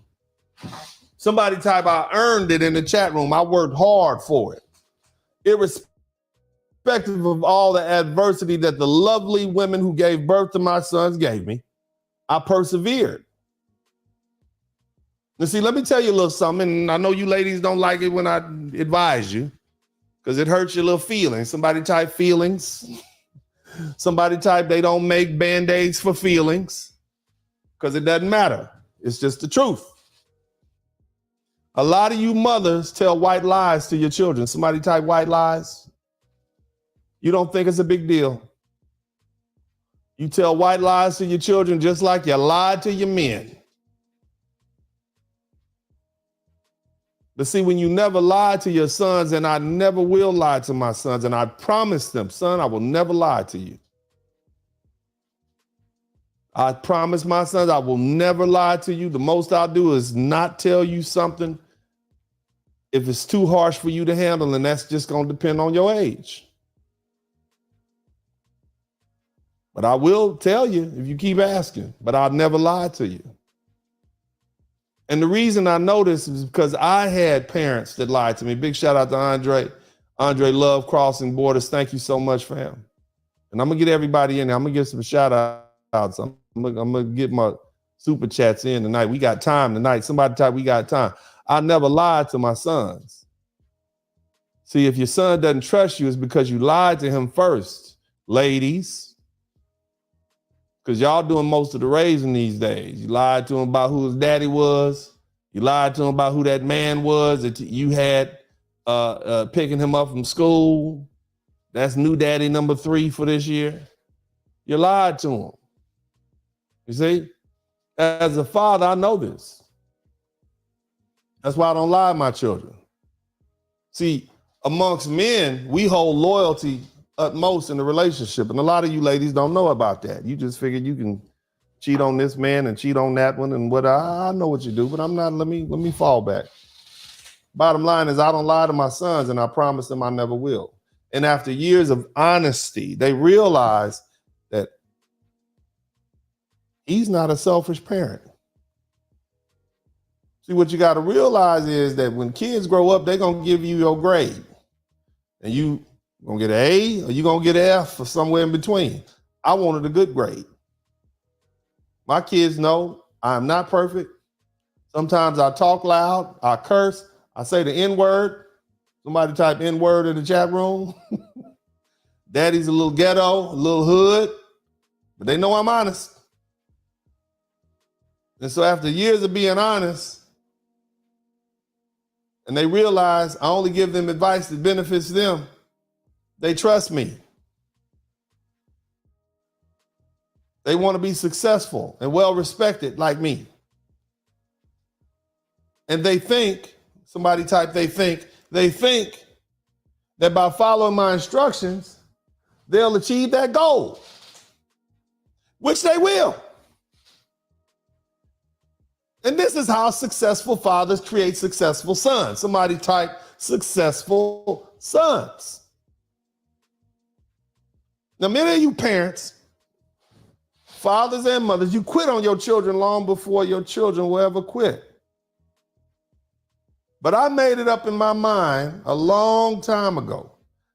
Somebody type I earned it in the chat room. I worked hard for it. Irrespective of all the adversity that the lovely women who gave birth to my sons gave me, I persevered. Now, see, let me tell you a little something. And I know you ladies don't like it when I advise you because it hurts your little feelings. Somebody type feelings. Somebody type they don't make Band-Aids for feelings because it doesn't matter. It's just the truth. A lot of you mothers tell white lies to your children. Somebody type white lies. You don't think it's a big deal. You tell white lies to your children just like you lied to your men. But see, when you never lie to your sons, and I never will lie to my sons, and I promise them, son, I will never lie to you. I promise my sons I will never lie to you. The most I'll do is not tell you something if it's too harsh for you to handle, and that's just going to depend on your age. But I will tell you if you keep asking, but I'll never lie to you. And the reason I know this is because I had parents that lied to me. Big shout out to Andre. Andre Love, Crossing Borders. Thank you so much for him. And I'm going to get everybody in there. I'm going to give some shout outs. I'm going to get my super chats in tonight. We got time tonight. Somebody type, we got time. I never lied to my sons. See, if your son doesn't trust you, it's because you lied to him first, ladies. Because y'all doing most of the raising these days. You lied to him about who his daddy was. You lied to him about who that man was that you had picking him up from school. That's new daddy number 3 for this year. You lied to him. You see? As a father, I know this. That's why I don't lie to my children. See, amongst men, we hold loyalty utmost in the relationship. And a lot of you ladies don't know about that. You just figure you can cheat on this man and cheat on that one and what I know what you do, but I'm not, let me fall back. Bottom line is I don't lie to my sons and I promise them I never will. And after years of honesty, they realize that he's not a selfish parent. See, what you got to realize is that when kids grow up, they're going to give you your grade. And you going to get an A or you going to get an F or somewhere in between. I wanted a good grade. My kids know I'm not perfect. Sometimes I talk loud, I curse, I say the N-word. Somebody type N-word in the chat room. Daddy's a little ghetto, a little hood, but they know I'm honest. And so after years of being honest, and they realize I only give them advice that benefits them, they trust me. They want to be successful and well respected like me. And they think, somebody type they think that by following my instructions, they'll achieve that goal, which they will. And this is how successful fathers create successful sons. Somebody type successful sons. Now, many of you parents, fathers and mothers, you quit on your children long before your children will ever quit. But I made it up in my mind a long time ago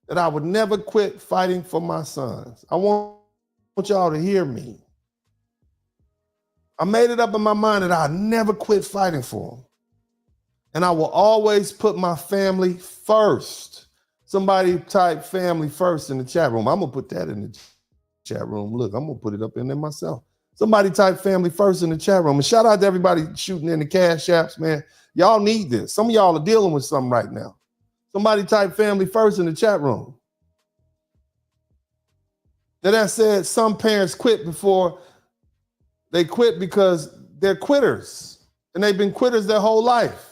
that I would never quit fighting for my sons. I want y'all to hear me. I made it up in my mind that I'll never quit fighting for them. And I will always put my family first. Somebody type family first in the chat room. I'm going to put that in the chat room. Look, I'm going to put it up in there myself. Somebody type family first in the chat room. And shout out to everybody shooting in the cash apps, man. Y'all need this. Some of y'all are dealing with something right now. Somebody type family first in the chat room. Now that said, some parents quit before they quit because they're quitters. And they've been quitters their whole life.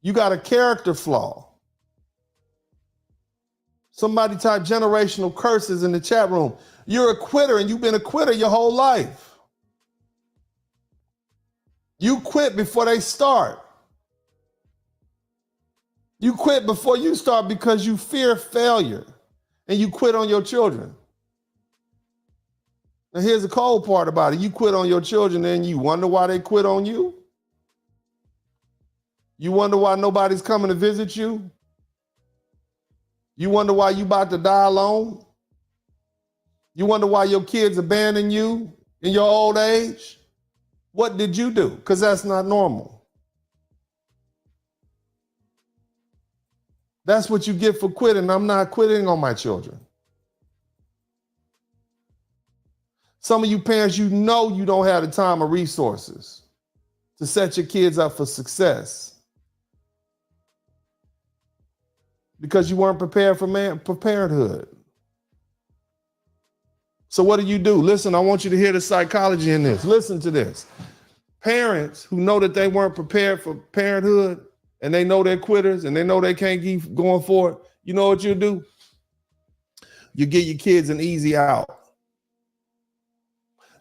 You got a character flaw. Somebody type generational curses in the chat room. You're a quitter and you've been a quitter your whole life. You quit before they start. You quit before you start because you fear failure and you quit on your children. Now here's the cold part about it. You quit on your children and you wonder why they quit on you. You wonder why nobody's coming to visit you. You wonder why you about to die alone. You wonder why your kids abandon you in your old age. What did you do? Because that's not normal. That's what you get for quitting. I'm not quitting on my children. Some of you parents, you know you don't have the time or resources to set your kids up for success because you weren't prepared for parenthood. So what do? Listen, I want you to hear the psychology in this. Listen to this. Parents who know that they weren't prepared for parenthood and they know they're quitters and they know they can't keep going forward, you know what you'll do? You give your kids an easy out.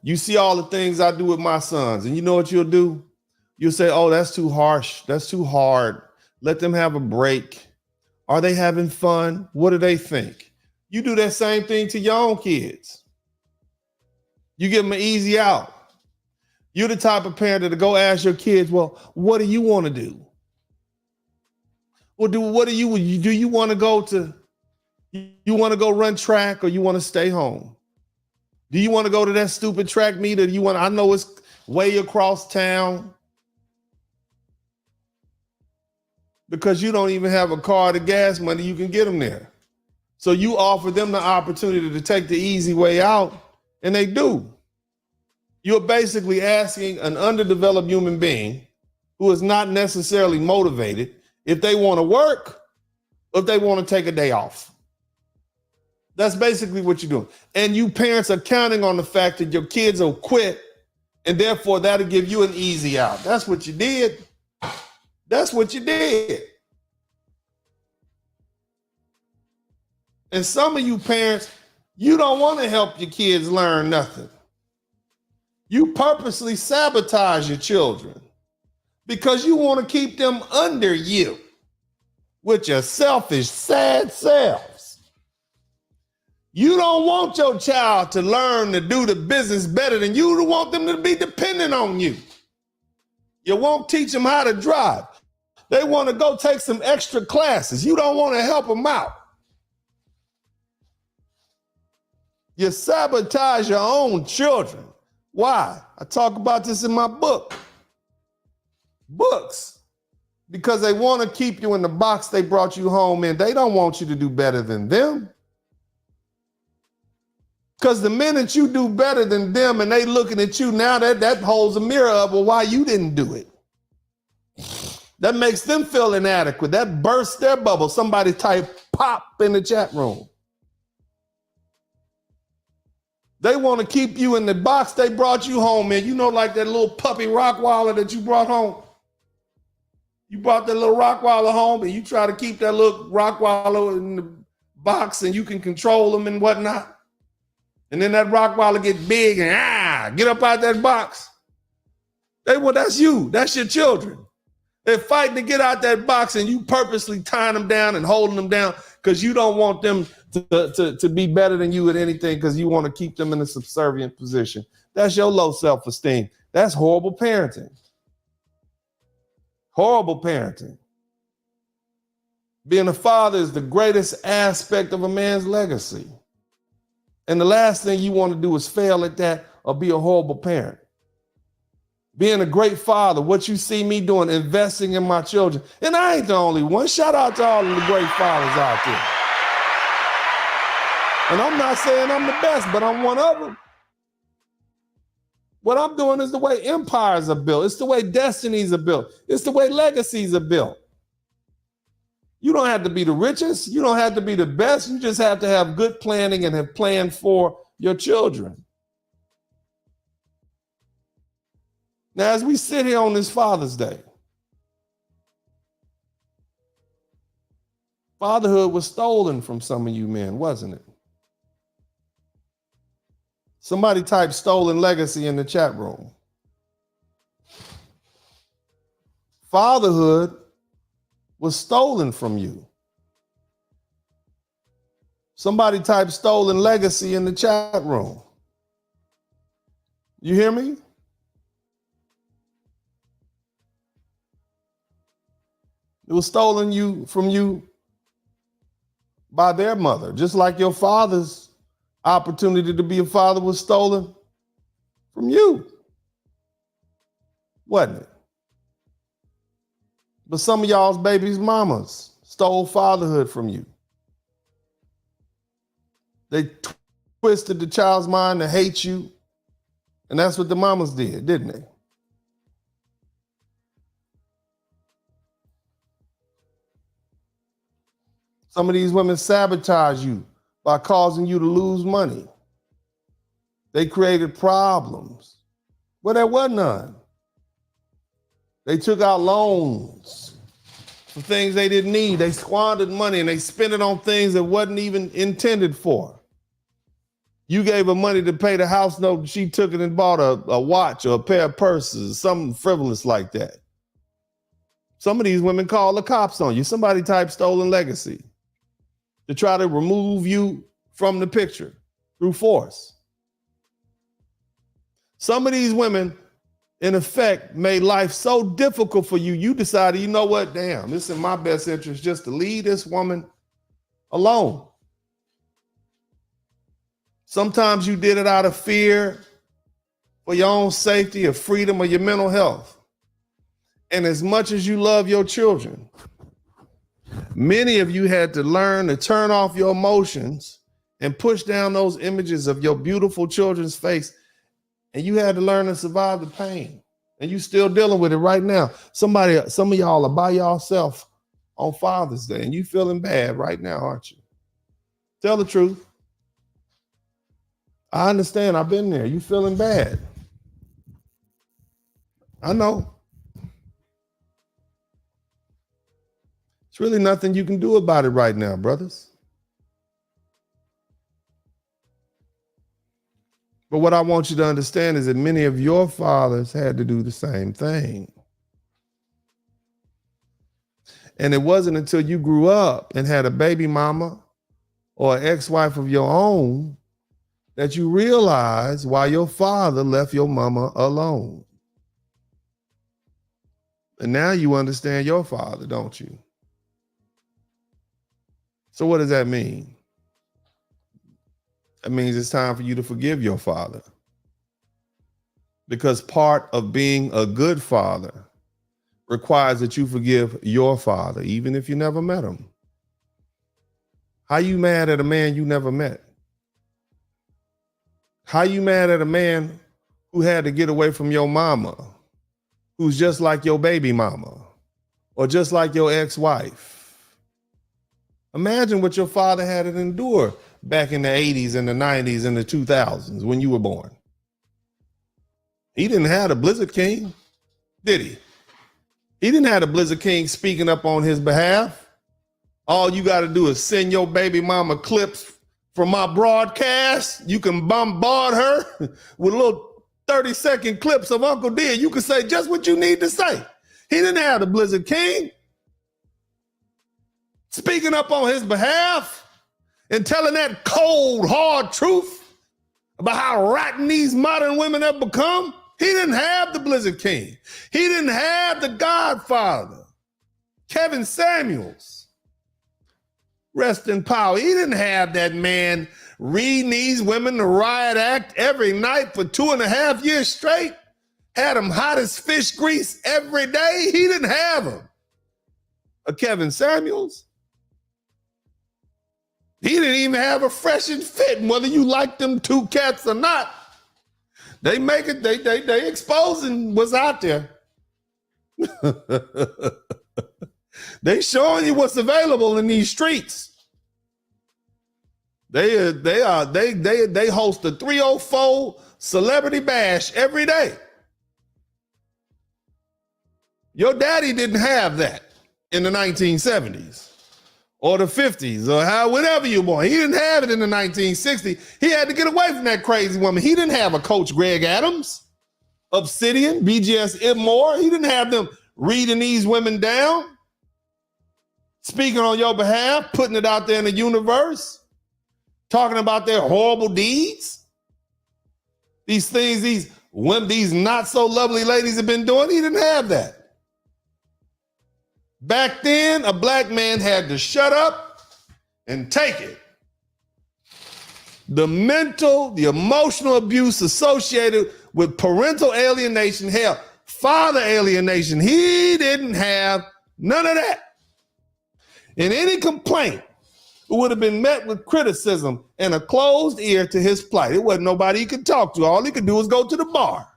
You see all the things I do with my sons, and you know what you'll do? You'll say, oh, that's too harsh. That's too hard. Let them have a break. Are they having fun? What do they think? You do that same thing to your own kids. You give them an easy out. You're the type of parent to go ask your kids, well, what do you want to do? Well, do you want to go run track or you want to stay home? Do you want to go to that stupid track meet or I know it's way across town because you don't even have a car to gas money, you can get them there. So you offer them the opportunity to take the easy way out and they do. You're basically asking an underdeveloped human being who is not necessarily motivated if they want to work or if they want to take a day off. That's basically what you're doing. And you parents are counting on the fact that your kids will quit and therefore that'll give you an easy out. That's what you did. That's what you did. And some of you parents, you don't want to help your kids learn nothing. You purposely sabotage your children because you want to keep them under you with your selfish, sad selves. You don't want your child to learn to do the business better than you. You want them to be dependent on you. You won't teach them how to drive. They want to go take some extra classes. You don't want to help them out. You sabotage your own children. Why? I talk about this in my book. Books. Because they want to keep you in the box they brought you home in. They don't want you to do better than them. Because the minute you do better than them and they looking at you now, that holds a mirror up of why you didn't do it. That makes them feel inadequate. That bursts their bubble. Somebody type pop in the chat room. They want to keep you in the box they brought you home in. You know, like that little puppy Rottweiler that you brought home. You brought that little Rottweiler home and you try to keep that little Rottweiler in the box and you can control them and whatnot. And then that Rottweiler get big and get up out that box. That's you. That's your children. They're fighting to get out that box and you purposely tying them down and holding them down because you don't want them to be better than you at anything because you want to keep them in a subservient position. That's your low self-esteem. That's horrible parenting. Horrible parenting. Being a father is the greatest aspect of a man's legacy. And the last thing you want to do is fail at that or be a horrible parent. being a great father, what you see me doing, investing in my children. And I ain't the only one. Shout out to all of the great fathers out there. And I'm not saying I'm the best, but I'm one of them. What I'm doing is the way empires are built. It's the way destinies are built. It's the way legacies are built. You don't have to be the richest. You don't have to be the best. You just have to have good planning and have planned for your children. Now, as we sit here on this Father's Day, fatherhood was stolen from some of you men, wasn't it? Somebody type stolen legacy in the chat room. Fatherhood was stolen from you. Somebody type stolen legacy in the chat room. You hear me? It was stolen from you by their mother, just like your father's opportunity to be a father was stolen from you, wasn't it? But some of y'all's babies' mamas stole fatherhood from you. They twisted the child's mind to hate you, and that's what the mamas did, didn't they? Some of these women sabotage you by causing you to lose money. They created problems where there were none. They took out loans for things they didn't need. They squandered money and they spent it on things that wasn't even intended for. You gave her money to pay the house note and she took it and bought a watch or a pair of purses, something frivolous like that. Some of these women call the cops on you. Somebody type stolen legacy to try to remove you from the picture through force. Some of these women, in effect, made life so difficult for you, you decided, you know what, damn, it's in my best interest just to leave this woman alone. Sometimes you did it out of fear for your own safety or freedom or your mental health. And as much as you love your children, many of you had to learn to turn off your emotions and push down those images of your beautiful children's face. And you had to learn to survive the pain. And you still dealing with it right now. Some of y'all are by yourself on Father's Day and you feeling bad right now, aren't you? Tell the truth. I understand. I've been there. You feeling bad. I know. There's really nothing you can do about it right now, brothers. But what I want you to understand is that many of your fathers had to do the same thing. And it wasn't until you grew up and had a baby mama or an ex-wife of your own that you realized why your father left your mama alone. And now you understand your father, don't you? So what does that mean? That means it's time for you to forgive your father. Because part of being a good father requires that you forgive your father, even if you never met him. How you mad at a man you never met? How you mad at a man who had to get away from your mama, who's just like your baby mama, or just like your ex-wife? Imagine what your father had to endure back in the 80s and the 90s and the 2000s when you were born. He didn't have a Blizzard King, did he? He didn't have a Blizzard King speaking up on his behalf. All you got to do is send your baby mama clips from my broadcast. You can bombard her with little 30-second clips of Uncle D. You can say just what you need to say. He didn't have the Blizzard King speaking up on his behalf and telling that cold, hard truth about how rotten these modern women have become. He didn't have the Blizzard King. He didn't have the Godfather, Kevin Samuels. Rest in power. He didn't have that man reading these women the riot act every night for 2.5 years straight, had them hot as fish grease every day. He didn't have them. A Kevin Samuels. He didn't even have a fresh and fit. And whether you like them two cats or not, they make it, they exposing what's out there. They showing you what's available in these streets. They host a 304 celebrity bash every day. Your daddy didn't have that in the 1970s or the 50s or whenever you were born. He didn't have it in the 1960s. He had to get away from that crazy woman. He didn't have a Coach Greg Adams, Obsidian, BGS Ibmore. He didn't have them reading these women down, speaking on your behalf, putting it out there in the universe, talking about their horrible deeds. These things, these not so lovely ladies have been doing. He didn't have that. Back then, a black man had to shut up and take it. The mental, the emotional abuse associated with parental alienation, hell, father alienation, he didn't have none of that. And any complaint would have been met with criticism and a closed ear to his plight. It wasn't nobody he could talk to. All he could do was go to the bar.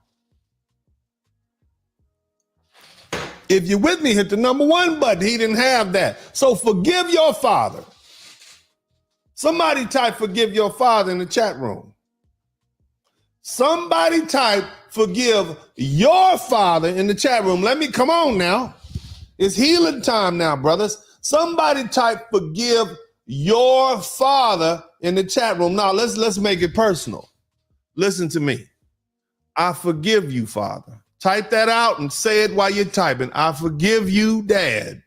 If you're with me, hit the number 1 button. He didn't have that. So forgive your father. Somebody type forgive your father in the chat room. Somebody type forgive your father in the chat room. Come on now. It's healing time now, brothers. Somebody type forgive your father in the chat room. Now let's make it personal. Listen to me. I forgive you, Father. Type that out and say it while you're typing. I forgive you, Dad.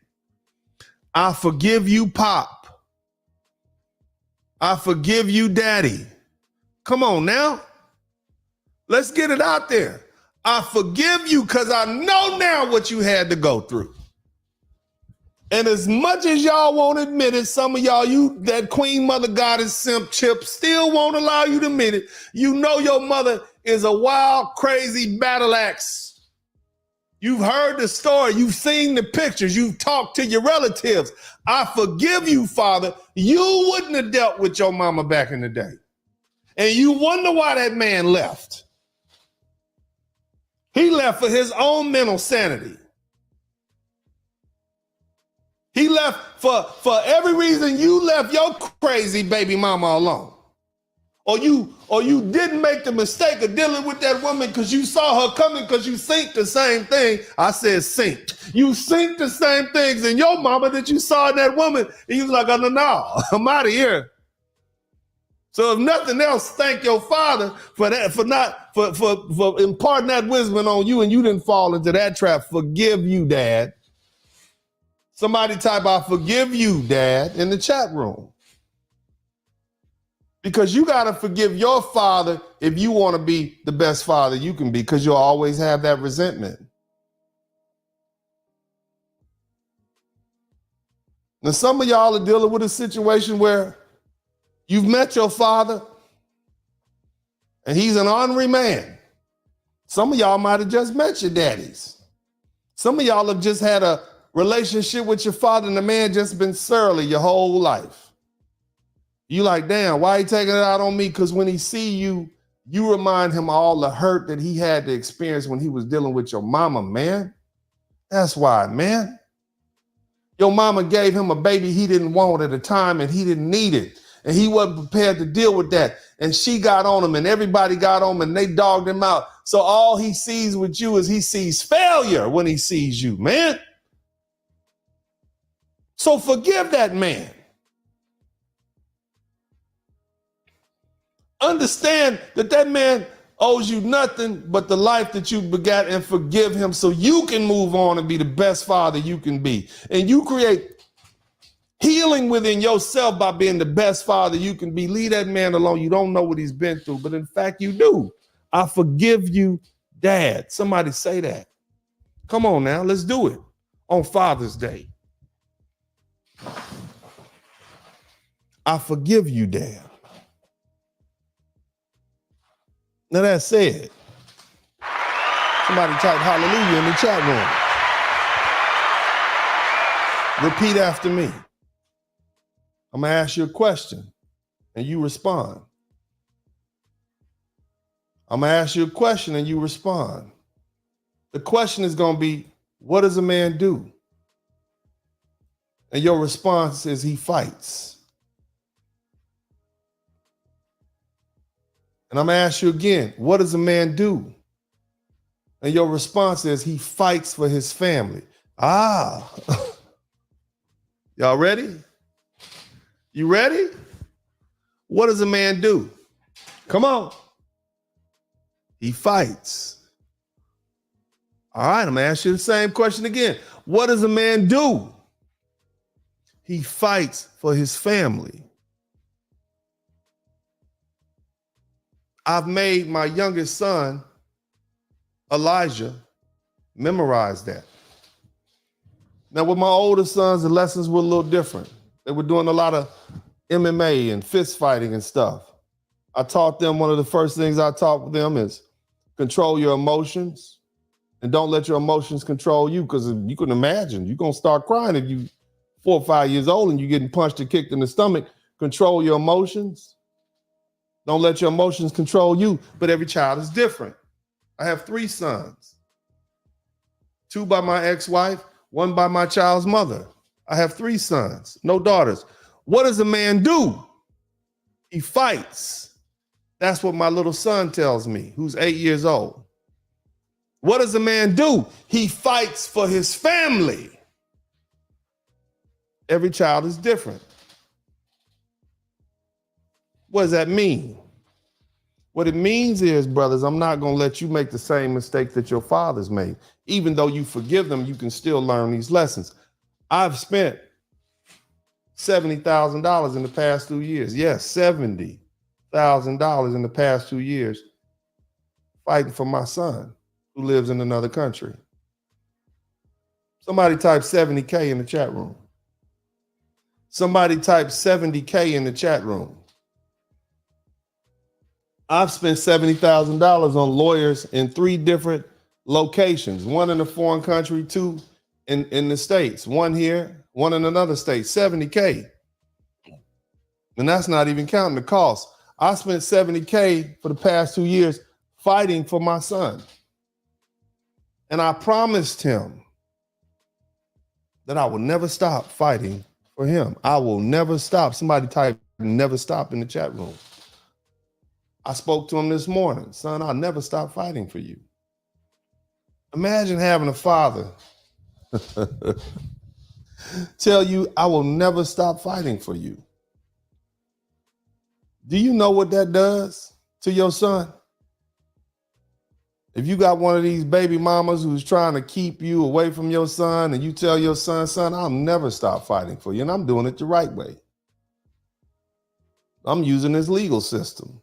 I forgive you, Pop. I forgive you, Daddy. Come on now. Let's get it out there. I forgive you because I know now what you had to go through. And as much as y'all won't admit it, some of y'all, that Queen Mother Goddess simp chip still won't allow you to admit it. You know your mother is a wild, crazy battle axe. You've heard the story. You've seen the pictures. You've talked to your relatives. I forgive you, Father. You wouldn't have dealt with your mama back in the day. And you wonder why that man left. He left for his own mental sanity. He left for every reason you left your crazy baby mama alone. Or you didn't make the mistake of dealing with that woman because you saw her coming because you synced the same thing. I said synced. You synced the same things in your mama that you saw in that woman. And you was like, oh, no, I'm out of here. So if nothing else, thank your father for that, for imparting that wisdom on you and you didn't fall into that trap. Forgive you, Dad. Somebody type, I forgive you, Dad, in the chat room. Because you got to forgive your father if you want to be the best father you can be, because you'll always have that resentment. Now, some of y'all are dealing with a situation where you've met your father and he's an ornery man. Some of y'all might have just met your daddies. Some of y'all have just had a relationship with your father and the man just been surly your whole life. You like, damn, why he taking it out on me? Because when he see you, you remind him all the hurt that he had to experience when he was dealing with your mama, man. That's why, man. Your mama gave him a baby he didn't want at a time and he didn't need it. And he wasn't prepared to deal with that. And she got on him and everybody got on him and they dogged him out. So all he sees with you is he sees failure when he sees you, man. So forgive that man. Understand that that man owes you nothing but the life that you begat, and forgive him so you can move on and be the best father you can be. And you create healing within yourself by being the best father you can be. Leave that man alone. You don't know what he's been through, but in fact you do. I forgive you, Dad. Somebody say that. Come on now, let's do it on Father's Day. I forgive you, Dad. Now that said, Somebody type hallelujah in the chat room. Repeat after me. I'm going to ask you a question and you respond. I'm going to ask you a question and you respond. The question is going to be, what does a man do? And your response is he fights. And I'm going to ask you again, what does a man do? And your response is he fights for his family. Ah. Y'all ready? You ready? What does a man do? Come on. He fights. All right, I'm going to ask you the same question again. What does a man do? He fights for his family. I've made my youngest son, Elijah, memorize that. Now, with my older sons, the lessons were a little different. They were doing a lot of MMA and fist fighting and stuff. I taught them, one of the first things I taught them is control your emotions and don't let your emotions control you, because you can imagine, you're going to start crying if you 4 or 5 years old and you're getting punched or kicked in the stomach. Control your emotions. Don't let your emotions control you. But every child is different. I have 3 sons. 2 by my ex-wife, 1 by my child's mother. I have 3 sons, no daughters. What does a man do? He fights. That's what my little son tells me, who's 8 years old. What does a man do? He fights for his family. Every child is different. What does that mean? What it means is, brothers, I'm not going to let you make the same mistake that your fathers made. Even though you forgive them, you can still learn these lessons. I've spent $70,000 in the past 2 years. Yes, $70,000 in the past 2 years fighting for my son who lives in another country. Somebody type 70K in the chat room. Somebody type 70K in the chat room. I've spent $70,000 on lawyers in 3 different locations, 1 in a foreign country, 2 in the States, 1 here, 1 in another state, 70K. And that's not even counting the cost. I spent $70K for the past 2 years fighting for my son. And I promised him that I will never stop fighting for him. I will never stop. Somebody type never stop in the chat room. I spoke to him this morning. Son, I'll never stop fighting for you. Imagine having a father tell you, I will never stop fighting for you. Do you know what that does to your son? If you got one of these baby mamas who's trying to keep you away from your son and you tell your son, I'll never stop fighting for you, and I'm doing it the right way. I'm using this legal system.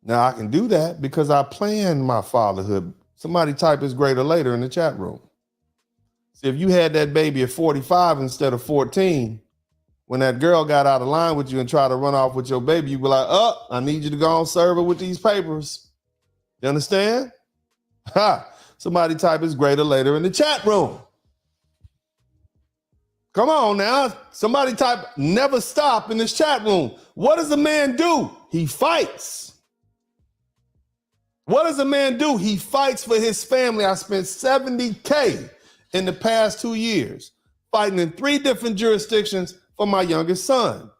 Now, I can do that because I planned my fatherhood. Somebody type is greater later in the chat room. See, if you had that baby at 45 instead of 14, when that girl got out of line with you and tried to run off with your baby, you'd be like, I need you to go and serve her with these papers. You understand? Ha! Somebody type is greater later in the chat room. Come on now. Somebody type never stop in this chat room. What does a man do? He fights. What does a man do? He fights for his family. I spent $70K in the past 2 years fighting in 3 different jurisdictions for my youngest son.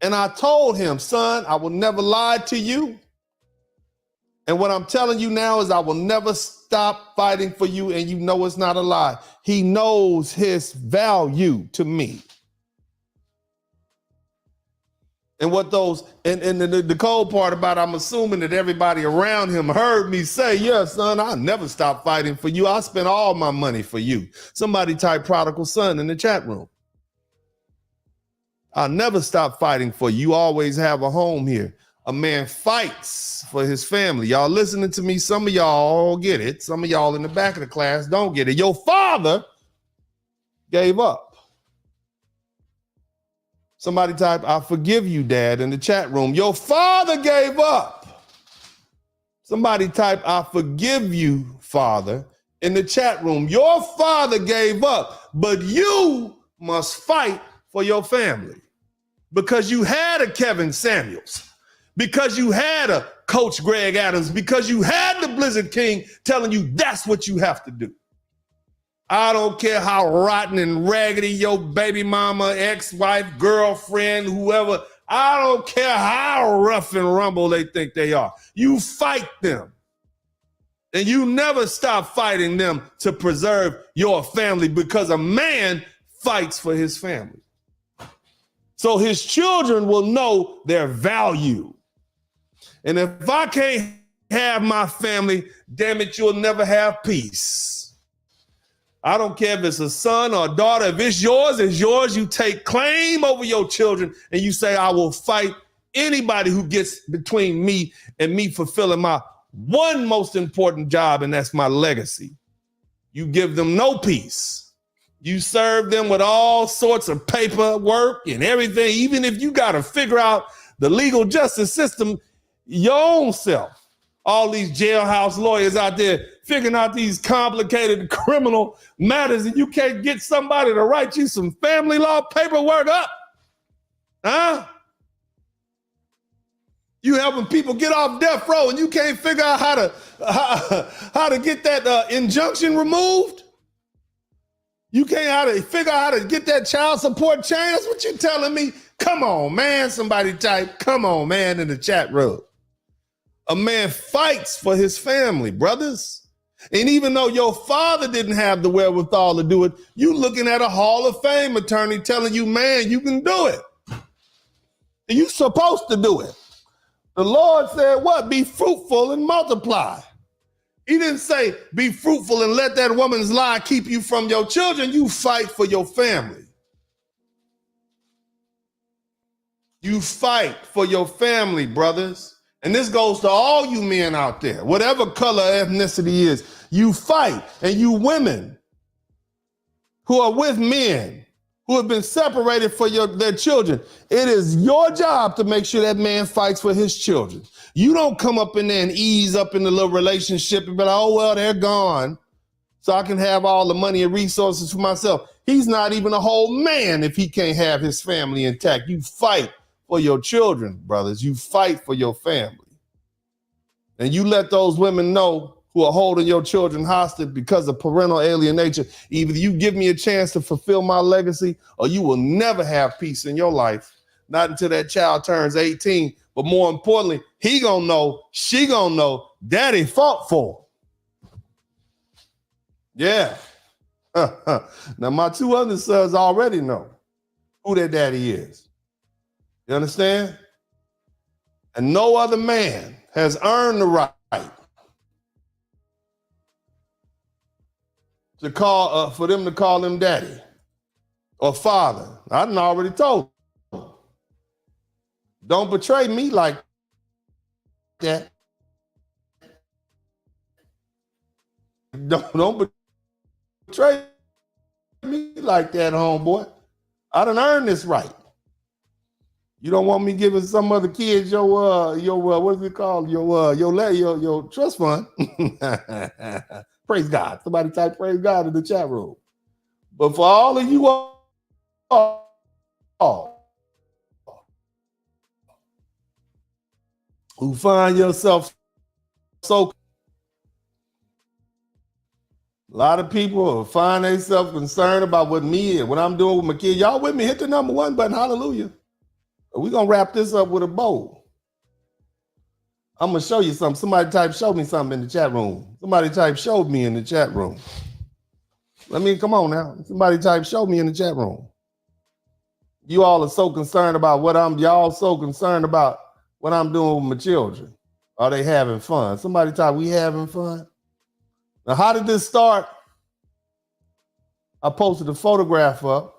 And I told him, son, I will never lie to you. And what I'm telling you now is I will never stop fighting for you, and you know it's not a lie. He knows his value to me. And what those, and the cold part about, I'm assuming that everybody around him heard me say, yeah, son, I'll never stop fighting for you. I'll spend all my money for you. Somebody type prodigal son in the chat room. I'll never stop fighting for you. You always have a home here. A man fights for his family. Y'all listening to me? Some of y'all get it. Some of y'all in the back of the class don't get it. Your father gave up. Somebody type, I forgive you, Dad, in the chat room. Your father gave up Somebody type, I forgive you, Father, in the chat room. Your father gave up, but you must fight for your family because you had a Kevin Samuels, because you had a Coach Greg Adams, because you had the Blizzard King telling you that's what you have to do. I don't care how rotten and raggedy your baby mama, ex-wife, girlfriend, whoever, I don't care how rough and rumble they think they are. You fight them. And you never stop fighting them to preserve your family because a man fights for his family. So his children will know their value. And if I can't have my family, damn it, you'll never have peace. I don't care if it's a son or a daughter. If it's yours, it's yours. You take claim over your children and you say, I will fight anybody who gets between me and me fulfilling my one most important job, and that's my legacy. You give them no peace. You serve them with all sorts of paperwork and everything, even if you got to figure out the legal justice system your own self. All these jailhouse lawyers out there figuring out these complicated criminal matters, and you can't get somebody to write you some family law paperwork up. Huh? You helping people get off death row and you can't figure out how to get that injunction removed? You can't figure out how to get that child support changed? That's what you telling me? Come on, man. Somebody type, come on, man, in the chat room. A man fights for his family, brothers. And even though your father didn't have the wherewithal to do it, you looking at a Hall of Fame attorney telling you, man, you can do it. And you supposed to do it. The Lord said what? Be fruitful and multiply. He didn't say be fruitful and let that woman's lie keep you from your children. You fight for your family. You fight for your family, brothers. And this goes to all you men out there, whatever color ethnicity is. You fight, and you women who are with men who have been separated for their children. It is your job to make sure that man fights for his children. You don't come up in there and ease up in the little relationship and be like, oh, well, they're gone, so I can have all the money and resources for myself. He's not even a whole man if he can't have his family intact. You fight for your children, brothers. You fight for your family. And you let those women know who are holding your children hostage because of parental alienation. Either you give me a chance to fulfill my legacy, or you will never have peace in your life, not until that child turns 18. But more importantly, he gonna know, she gonna know, daddy fought for him. Yeah. Now my two other sons already know who their daddy is. You understand? And no other man has earned the right to call for them to call him daddy or father. I done already told them. Don't betray me like that. Don't betray me like that, homeboy. I done earned this right. You don't want me giving some other kids your what is it called? Your trust fund. Praise God. Somebody type praise God in the chat room. But for all of you all who find yourself so, a lot of people find themselves concerned about what I'm doing with my kid. Y'all with me? Hit the number 1 button. Hallelujah. We're going to wrap this up with a bow. I'm going to show you something. Somebody type show me something in the chat room. Somebody type showed me in the chat room. Come on now. Somebody type show me in the chat room. You all are so concerned about y'all so concerned about what I'm doing with my children. Are they having fun? Somebody type, we having fun? Now, how did this start? I posted a photograph up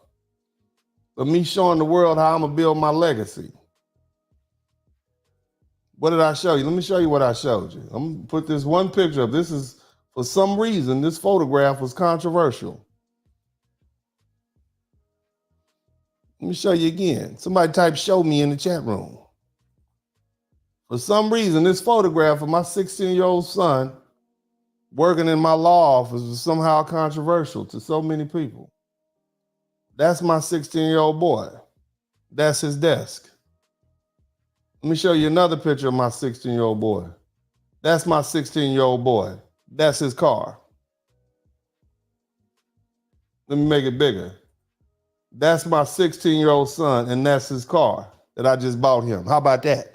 of me showing the world how I'm going to build my legacy. What did I show you? Let me show you what I showed you. I'm going to put this one picture up. This is, for some reason, this photograph was controversial. Let me show you again. Somebody type show me in the chat room. For some reason, this photograph of my 16-year-old son working in my law office was somehow controversial to so many people. That's my 16-year-old boy. That's his desk. Let me show you another picture of my 16-year-old boy. That's my 16-year-old boy. That's his car. Let me make it bigger. That's my 16-year-old son, and that's his car that I just bought him. How about that?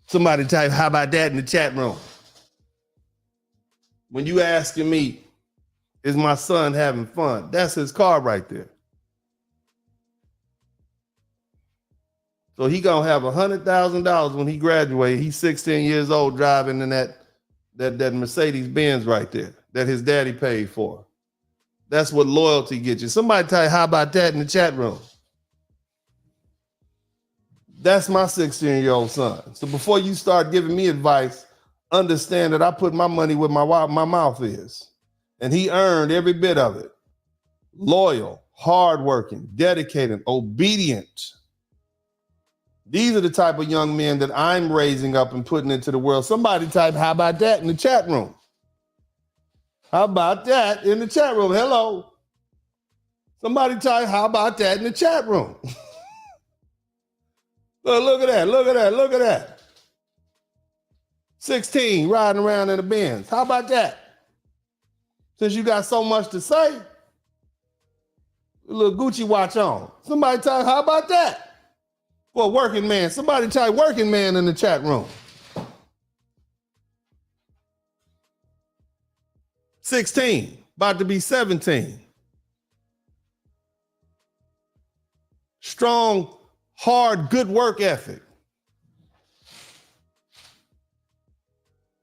Somebody type, how about that in the chat room? When you asking me, is my son having fun? That's his car right there. So he gonna have $100,000 when he graduates. He's 16 years old driving in that Mercedes Benz right there that his daddy paid for. That's what loyalty gets you. Somebody type, how about that in the chat room? That's my 16-year-old son. So before you start giving me advice, understand that I put my money where my mouth is. And he earned every bit of it. Loyal, hardworking, dedicated, obedient. These are the type of young men that I'm raising up and putting into the world. Somebody type, how about that in the chat room? How about that in the chat room? Hello. Somebody type, how about that in the chat room? Look at that, look at that, look at that. 16 riding around in a Benz. How about that? Since you got so much to say, a little Gucci watch on. Somebody type, how about that? For a working man. Somebody type working man in the chat room. 16, about to be 17. Strong, hard, good work ethic.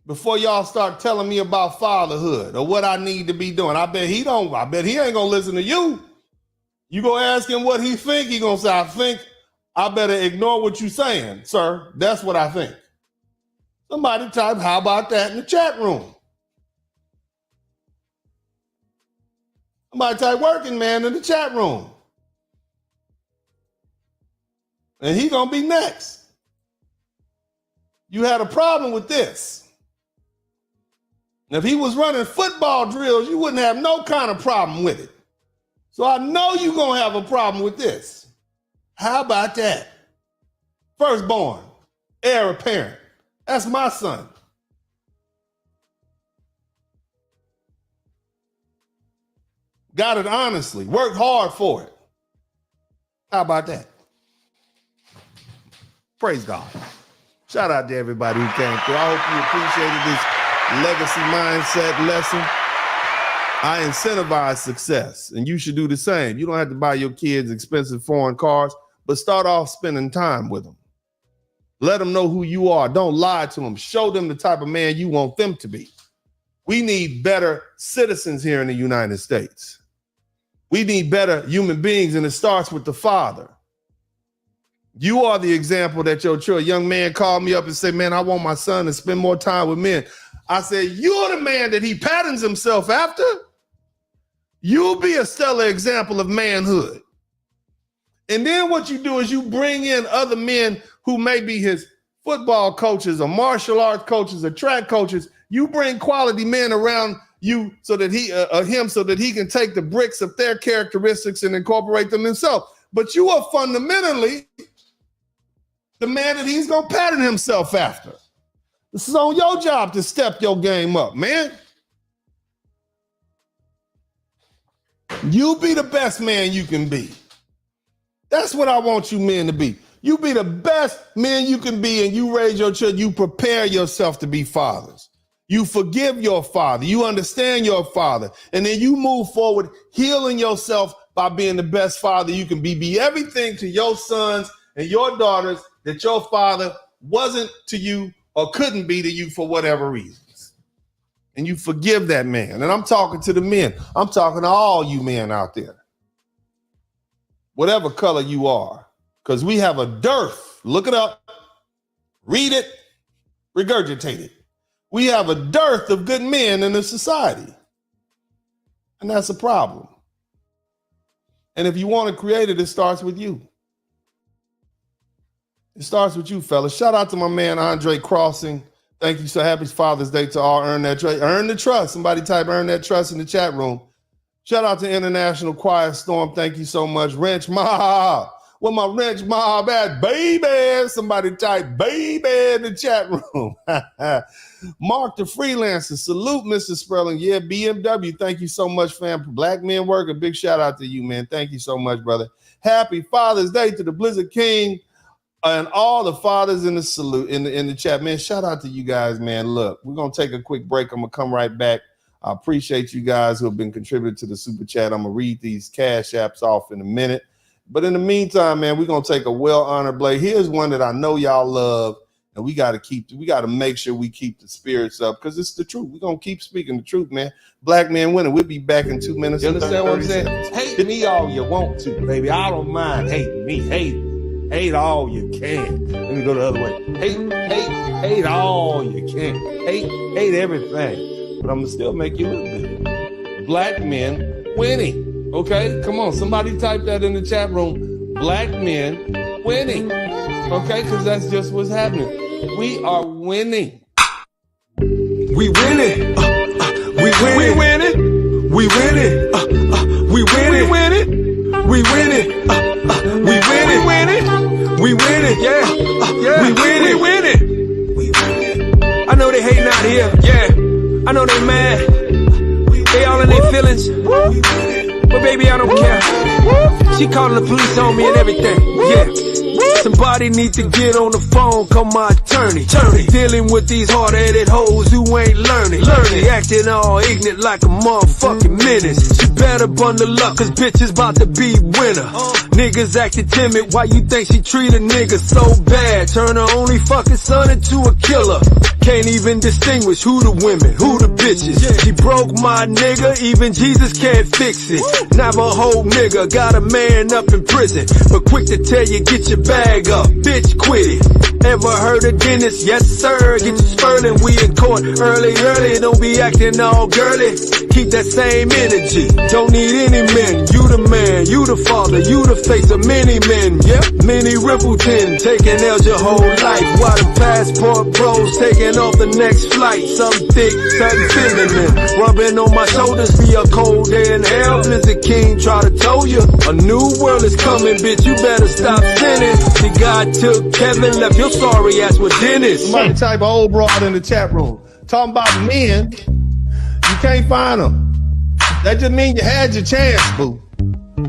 Before y'all start telling me about fatherhood or what I need to be doing, I bet he ain't gonna listen to you. You go ask him what he think, he gonna say, I think I better ignore what you saying, sir. That's what I think. Somebody type, how about that in the chat room? Somebody type working man in the chat room. And he gonna be next. You had a problem with this. Now, if he was running football drills, you wouldn't have no kind of problem with it. So I know you're gonna have a problem with this. How about that? Firstborn, heir apparent. That's my son. Got it honestly, worked hard for it. How about that? Praise God. Shout out to everybody who came through. I hope you appreciated this legacy mindset lesson. I incentivize success, and you should do the same. You don't have to buy your kids expensive foreign cars, but start off spending time with them. Let them know who you are. Don't lie to them. Show them the type of man you want them to be. We need better citizens here in the United States. We need better human beings, and it starts with the father. You are the example that your young man called me up and said, man, I want my son to spend more time with men. I said, you're the man that he patterns himself after. You'll be a stellar example of manhood. And then what you do is you bring in other men who may be his football coaches or martial arts coaches or track coaches. You bring quality men around you so that he can take the bricks of their characteristics and incorporate them himself. But you are fundamentally the man that he's going to pattern himself after. This is on your job to step your game up, man. You be the best man you can be. That's what I want you men to be. You be the best men you can be, and you raise your children. You prepare yourself to be fathers. You forgive your father. You understand your father. And then you move forward, healing yourself by being the best father you can be. Be everything to your sons and your daughters that your father wasn't to you or couldn't be to you for whatever reasons. And you forgive that man. And I'm talking to the men. I'm talking to all you men out there. Whatever color you are, because we have a dearth. Look it up, read it, regurgitate it. We have a dearth of good men in this society. And that's a problem. And if you want to create it, it starts with you. It starts with you, fellas. Shout out to my man Andre Crossing. Thank you. So happy Father's Day to all. Earn the trust. Somebody type earn that trust in the chat room. Shout out to International Quiet Storm. Thank you so much. Wrench Mob. Where my Wrench Mob at, baby? Somebody type baby in the chat room. Mark the Freelancer. Salute, Mr. Spurling. Yeah, BMW. Thank you so much, fam. Black Men Work. A big shout out to you, man. Thank you so much, brother. Happy Father's Day to the Blizzard King and all the fathers in the salute in the chat, man. Shout out to you guys, man. Look, we're gonna take a quick break. I'm gonna come right back. I appreciate you guys who have been contributing to the super chat. I'm gonna read these cash apps off in a minute, but in the meantime, man, we're gonna take a well-honored play. Here's one that I know y'all love, and we gotta make sure we keep the spirits up because it's the truth. We're gonna keep speaking the truth, man. Black Men Winning. We'll be back in 2 minutes. You understand what I'm saying? Hate me all you want to, baby. I don't mind hating me. Hate all you can. Let me go the other way. Hate all you can. Hate everything. But I'm gonna still make you look good. Black men winning. Okay? Come on. Somebody type that in the chat room. Black men winning. Okay? Because that's just what's happening. We are winning.
We winning. We winning. We winning. We winning. We winning. We winning. We winning. We winning. We winning. Yeah. We winning. We winning. We winning. I know they hating out here. Yeah. I know they mad. They all in their feelings. But baby, I don't care. She calling the police on me and everything. Yeah. Somebody need to get on the phone, call my attorney. Dealing with these hard-headed hoes who ain't learning. She acting all ignorant like a motherfucking menace. She better bundle up, cause bitches about to be winner. Niggas acting timid, why you think she treat a nigga so bad? Turn her only fucking son into a killer. Can't even distinguish who the women, who the bitches. She broke my nigga, even Jesus can't fix it. Navajo nigga, got a man up in prison, but quick to tell you, get your bag up, bitch, quit it. Ever heard of Dennis? Yes, sir. Get your Spurling, we in court early. Don't be acting all girly. Keep that same energy. Don't need any men. You the man, you the father, you the face of many men. Yep, many Rippleton, taking L's your whole life. While the passport bros taking off the next flight. Some thick, something feminine, rubbing on my shoulders. Be a cold day in hell. Blizzard King try to tell you a new world is coming, bitch. You better stop sinning. See, God took Kevin, left your sorry ass with Dennis.
Somebody type old broad in the chat room. Talking about men, you can't find them. That just means you had your chance, boo.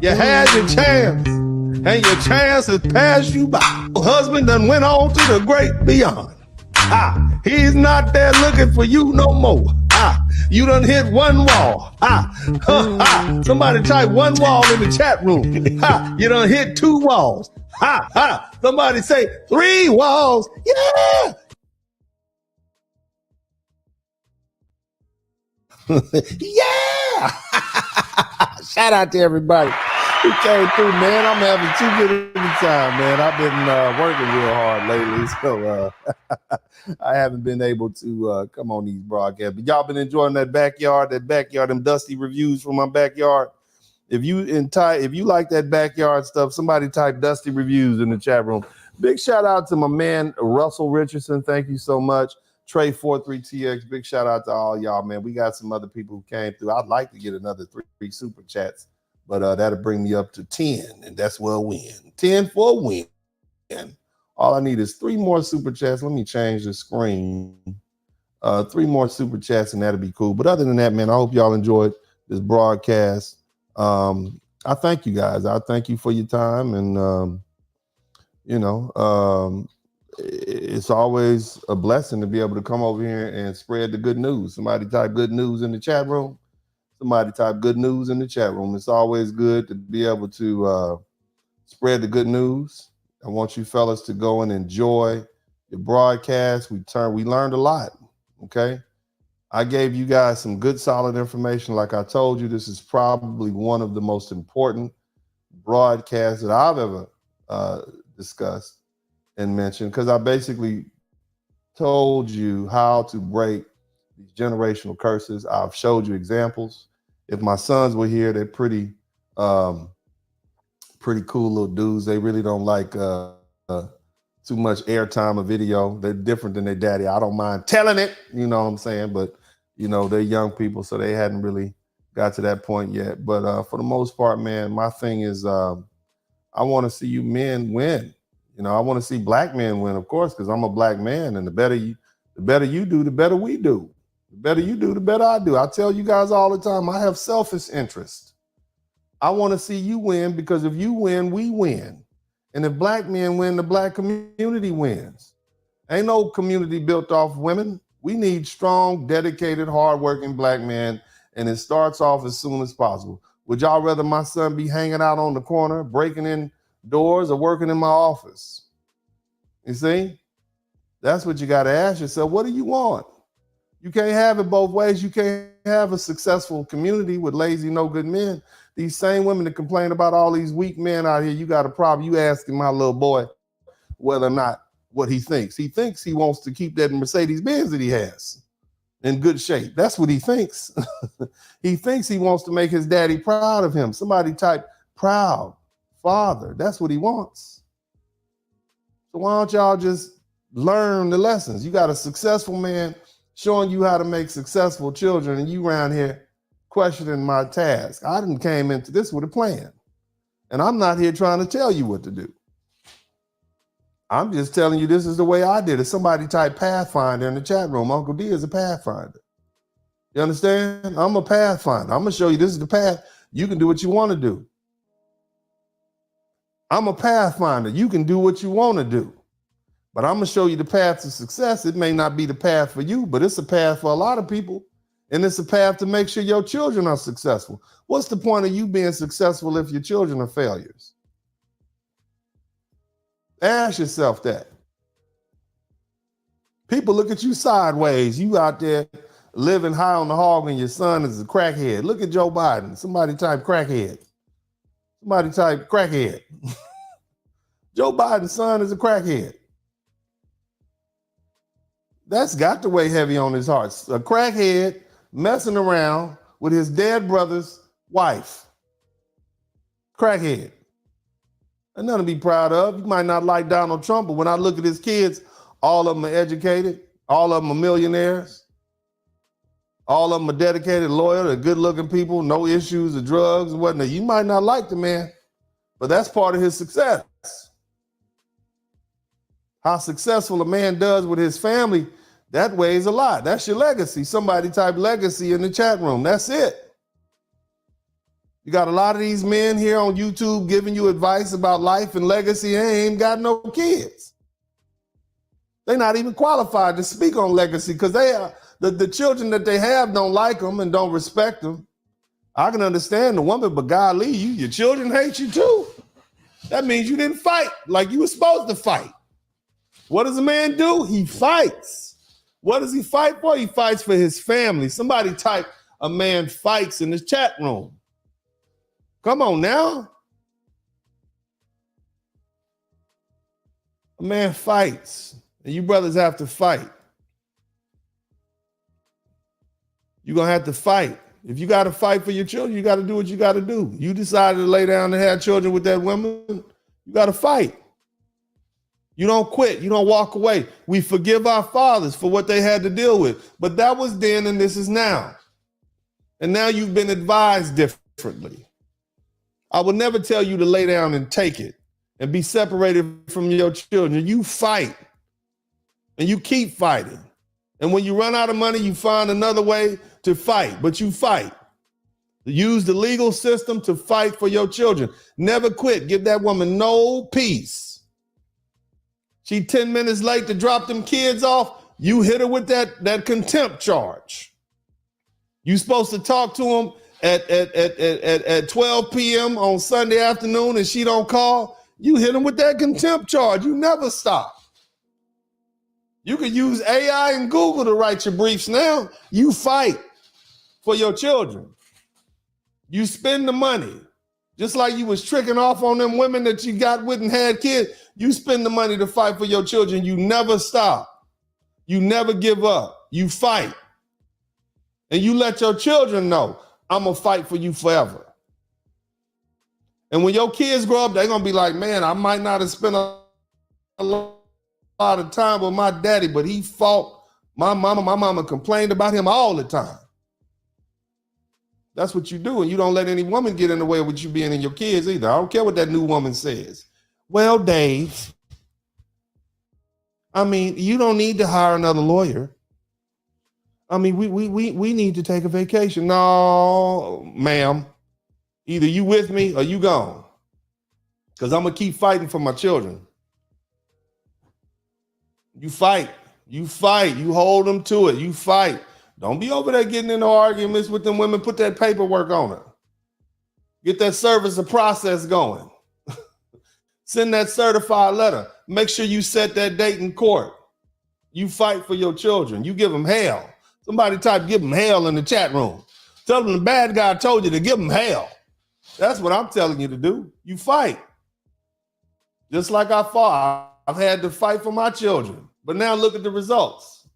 You had your chance, and your chance has passed you by. Your husband done went on to the great beyond. He's not there looking for you no more. You done hit one wall. Somebody type one wall in the chat room. You done hit 2 walls. Somebody say 3 walls. Yeah. Yeah. Shout out to everybody who came through, man. I'm having too good of a time, man. I've been working real hard lately, so I haven't been able to come on these broadcasts. But y'all been enjoying that backyard, them dusty reviews from my backyard. If you like that backyard stuff, somebody type dusty reviews in the chat room. Big shout out to my man Russell Richardson. Thank you so much. Trey 43TX. Big shout out to all y'all, man. We got some other people who came through. I'd like to get another 3 super chats, but that'll bring me up to 10, and that's where I win. 10 for a win. All I need is 3 more super chats. Let me change the screen. 3 more super chats, and that'll be cool. But other than that, man, I hope y'all enjoyed this broadcast. I thank you guys. I thank you for your time, and it's always a blessing to be able to come over here and spread the good news. Somebody type good news in the chat room. Somebody type good news in the chat room. It's always good to be able to spread the good news. I want you fellas to go and enjoy your broadcast. We learned a lot. Okay. I gave you guys some good, solid information. Like I told you, this is probably one of the most important broadcasts that I've ever discussed and mentioned, because I basically told you how to break these generational curses. I've showed you examples. If my sons were here, they're pretty cool little dudes. They really don't like too much airtime or video. They're different than their daddy. I don't mind telling it, you know what I'm saying? But, you know, they're young people, so they hadn't really got to that point yet. But for the most part, man, my thing is I want to see you men win. You know, I want to see black men win, of course, because I'm a black man, and the better you do, the better we do. The better you do, the better I do. I tell you guys all the time, I have selfish interest. I want to see you win, because if you win, we win. And if black men win, the black community wins. Ain't no community built off women. We need strong, dedicated, hardworking black men, and it starts off as soon as possible. Would y'all rather my son be hanging out on the corner, breaking in doors, or working in my office? You see? That's what you got to ask yourself. What do you want? You can't have it both ways. You can't have a successful community with lazy, no good men. These same women that complain about all these weak men out here, you got a problem. You asking my little boy whether or not what he thinks. He thinks he wants to keep that Mercedes-Benz that he has in good shape. That's what he thinks. He thinks he wants to make his daddy proud of him. Somebody type proud father. That's what he wants. So why don't y'all just learn the lessons? You got a successful man showing you how to make successful children, and you around here questioning my task. I didn't came into this with a plan, and I'm not here trying to tell you what to do. I'm just telling you this is the way I did it. Somebody type Pathfinder in the chat room. Uncle D is a Pathfinder. You understand? I'm a Pathfinder. I'm going to show you this is the path. You can do what you want to do. I'm a Pathfinder. You can do what you want to do. But I'm going to show you the path to success. It may not be the path for you, but it's a path for a lot of people. And it's a path to make sure your children are successful. What's the point of you being successful if your children are failures? Ask yourself that. People look at you sideways. You out there living high on the hog and your son is a crackhead. Look at Joe Biden. Somebody type crackhead. Somebody type crackhead. Joe Biden's son is a crackhead. That's got to weigh heavy on his heart. A crackhead messing around with his dead brother's wife. Crackhead. And nothing to be proud of. You might not like Donald Trump, but when I look at his kids, all of them are educated. All of them are millionaires. All of them are dedicated, loyal, they're good-looking people, no issues of drugs and whatnot. You might not like the man, but that's part of his success. How successful a man does with his family, that weighs a lot. That's your legacy. Somebody type legacy in the chat room. That's it. You got a lot of these men here on YouTube giving you advice about life and legacy. They ain't got no kids. They're not even qualified to speak on legacy because they are the children that they have don't like them and don't respect them. I can understand the woman, but golly, your children hate you too. That means you didn't fight like you were supposed to fight. What does a man do? He fights. What does he fight for? He fights for his family. Somebody type a man fights in the chat room. Come on now. A man fights, and you brothers have to fight. You're going to have to fight. If you got to fight for your children, you got to do what you got to do. You decided to lay down and have children with that woman, you got to fight. You don't quit. You don't walk away. We forgive our fathers for what they had to deal with. But that was then and this is now. And now you've been advised differently. I will never tell you to lay down and take it and be separated from your children. You fight and you keep fighting. And when you run out of money, you find another way to fight, but you fight. Use the legal system to fight for your children. Never quit. Give that woman no peace. She 10 minutes late to drop them kids off. You hit her with that contempt charge. You supposed to talk to them at 12 p.m. on Sunday afternoon and she don't call. You hit them with that contempt charge. You never stop. You can use AI and Google to write your briefs now. You fight for your children. You spend the money. Just like you was tricking off on them women that you got with and had kids, you spend the money to fight for your children. You never stop. You never give up. You fight. And you let your children know, I'm going to fight for you forever. And when your kids grow up, they're going to be like, man, I might not have spent a lot lot of time with my daddy, but he fought my mama. My mama complained about him all the time. That's what you do, and you don't let any woman get in the way of what you being in your kids either. I don't care what that new woman says. Well, Dave, I mean, you don't need to hire another lawyer. I mean, we need to take a vacation. No, ma'am. Either you with me or you gone. Because I'm going to keep fighting for my children. You fight. You fight. You hold them to it. You fight. Don't be over there getting into arguments with them women. Put that paperwork on it. Get that service of process going. Send that certified letter. Make sure you set that date in court. You fight for your children. You give them hell. Somebody type, give them hell in the chat room. Tell them the bad guy told you to give them hell. That's what I'm telling you to do. You fight. Just like I fought. I've had to fight for my children. But now look at the results.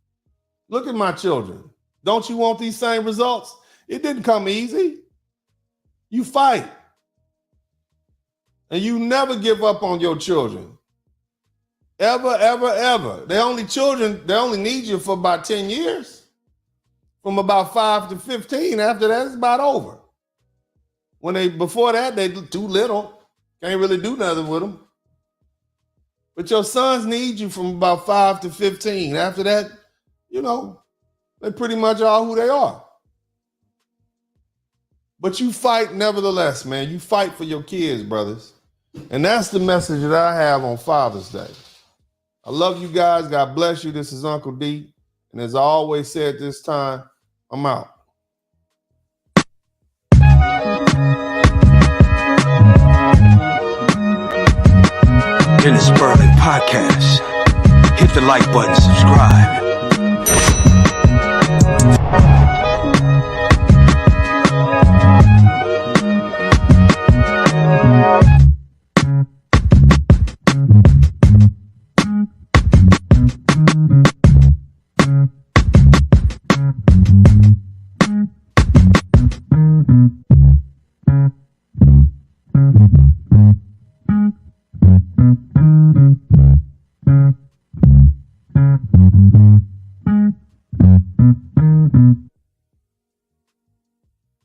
Look at my children. Don't you want these same results? It didn't come easy. You fight. And you never give up on your children. Ever, ever, ever. They only need you for about 10 years. From about 5 to 15. After that, it's about over. Before that, they too little. Can't really do nothing with them. But your sons need you from about 5 to 15. After that, they pretty much are who they are. But you fight nevertheless, man. You fight for your kids, brothers. And that's the message that I have on Father's Day. I love you guys. God bless you. This is Uncle D. And as I always say at this time, I'm out.
In the Spurling podcast. Hit the like button, subscribe.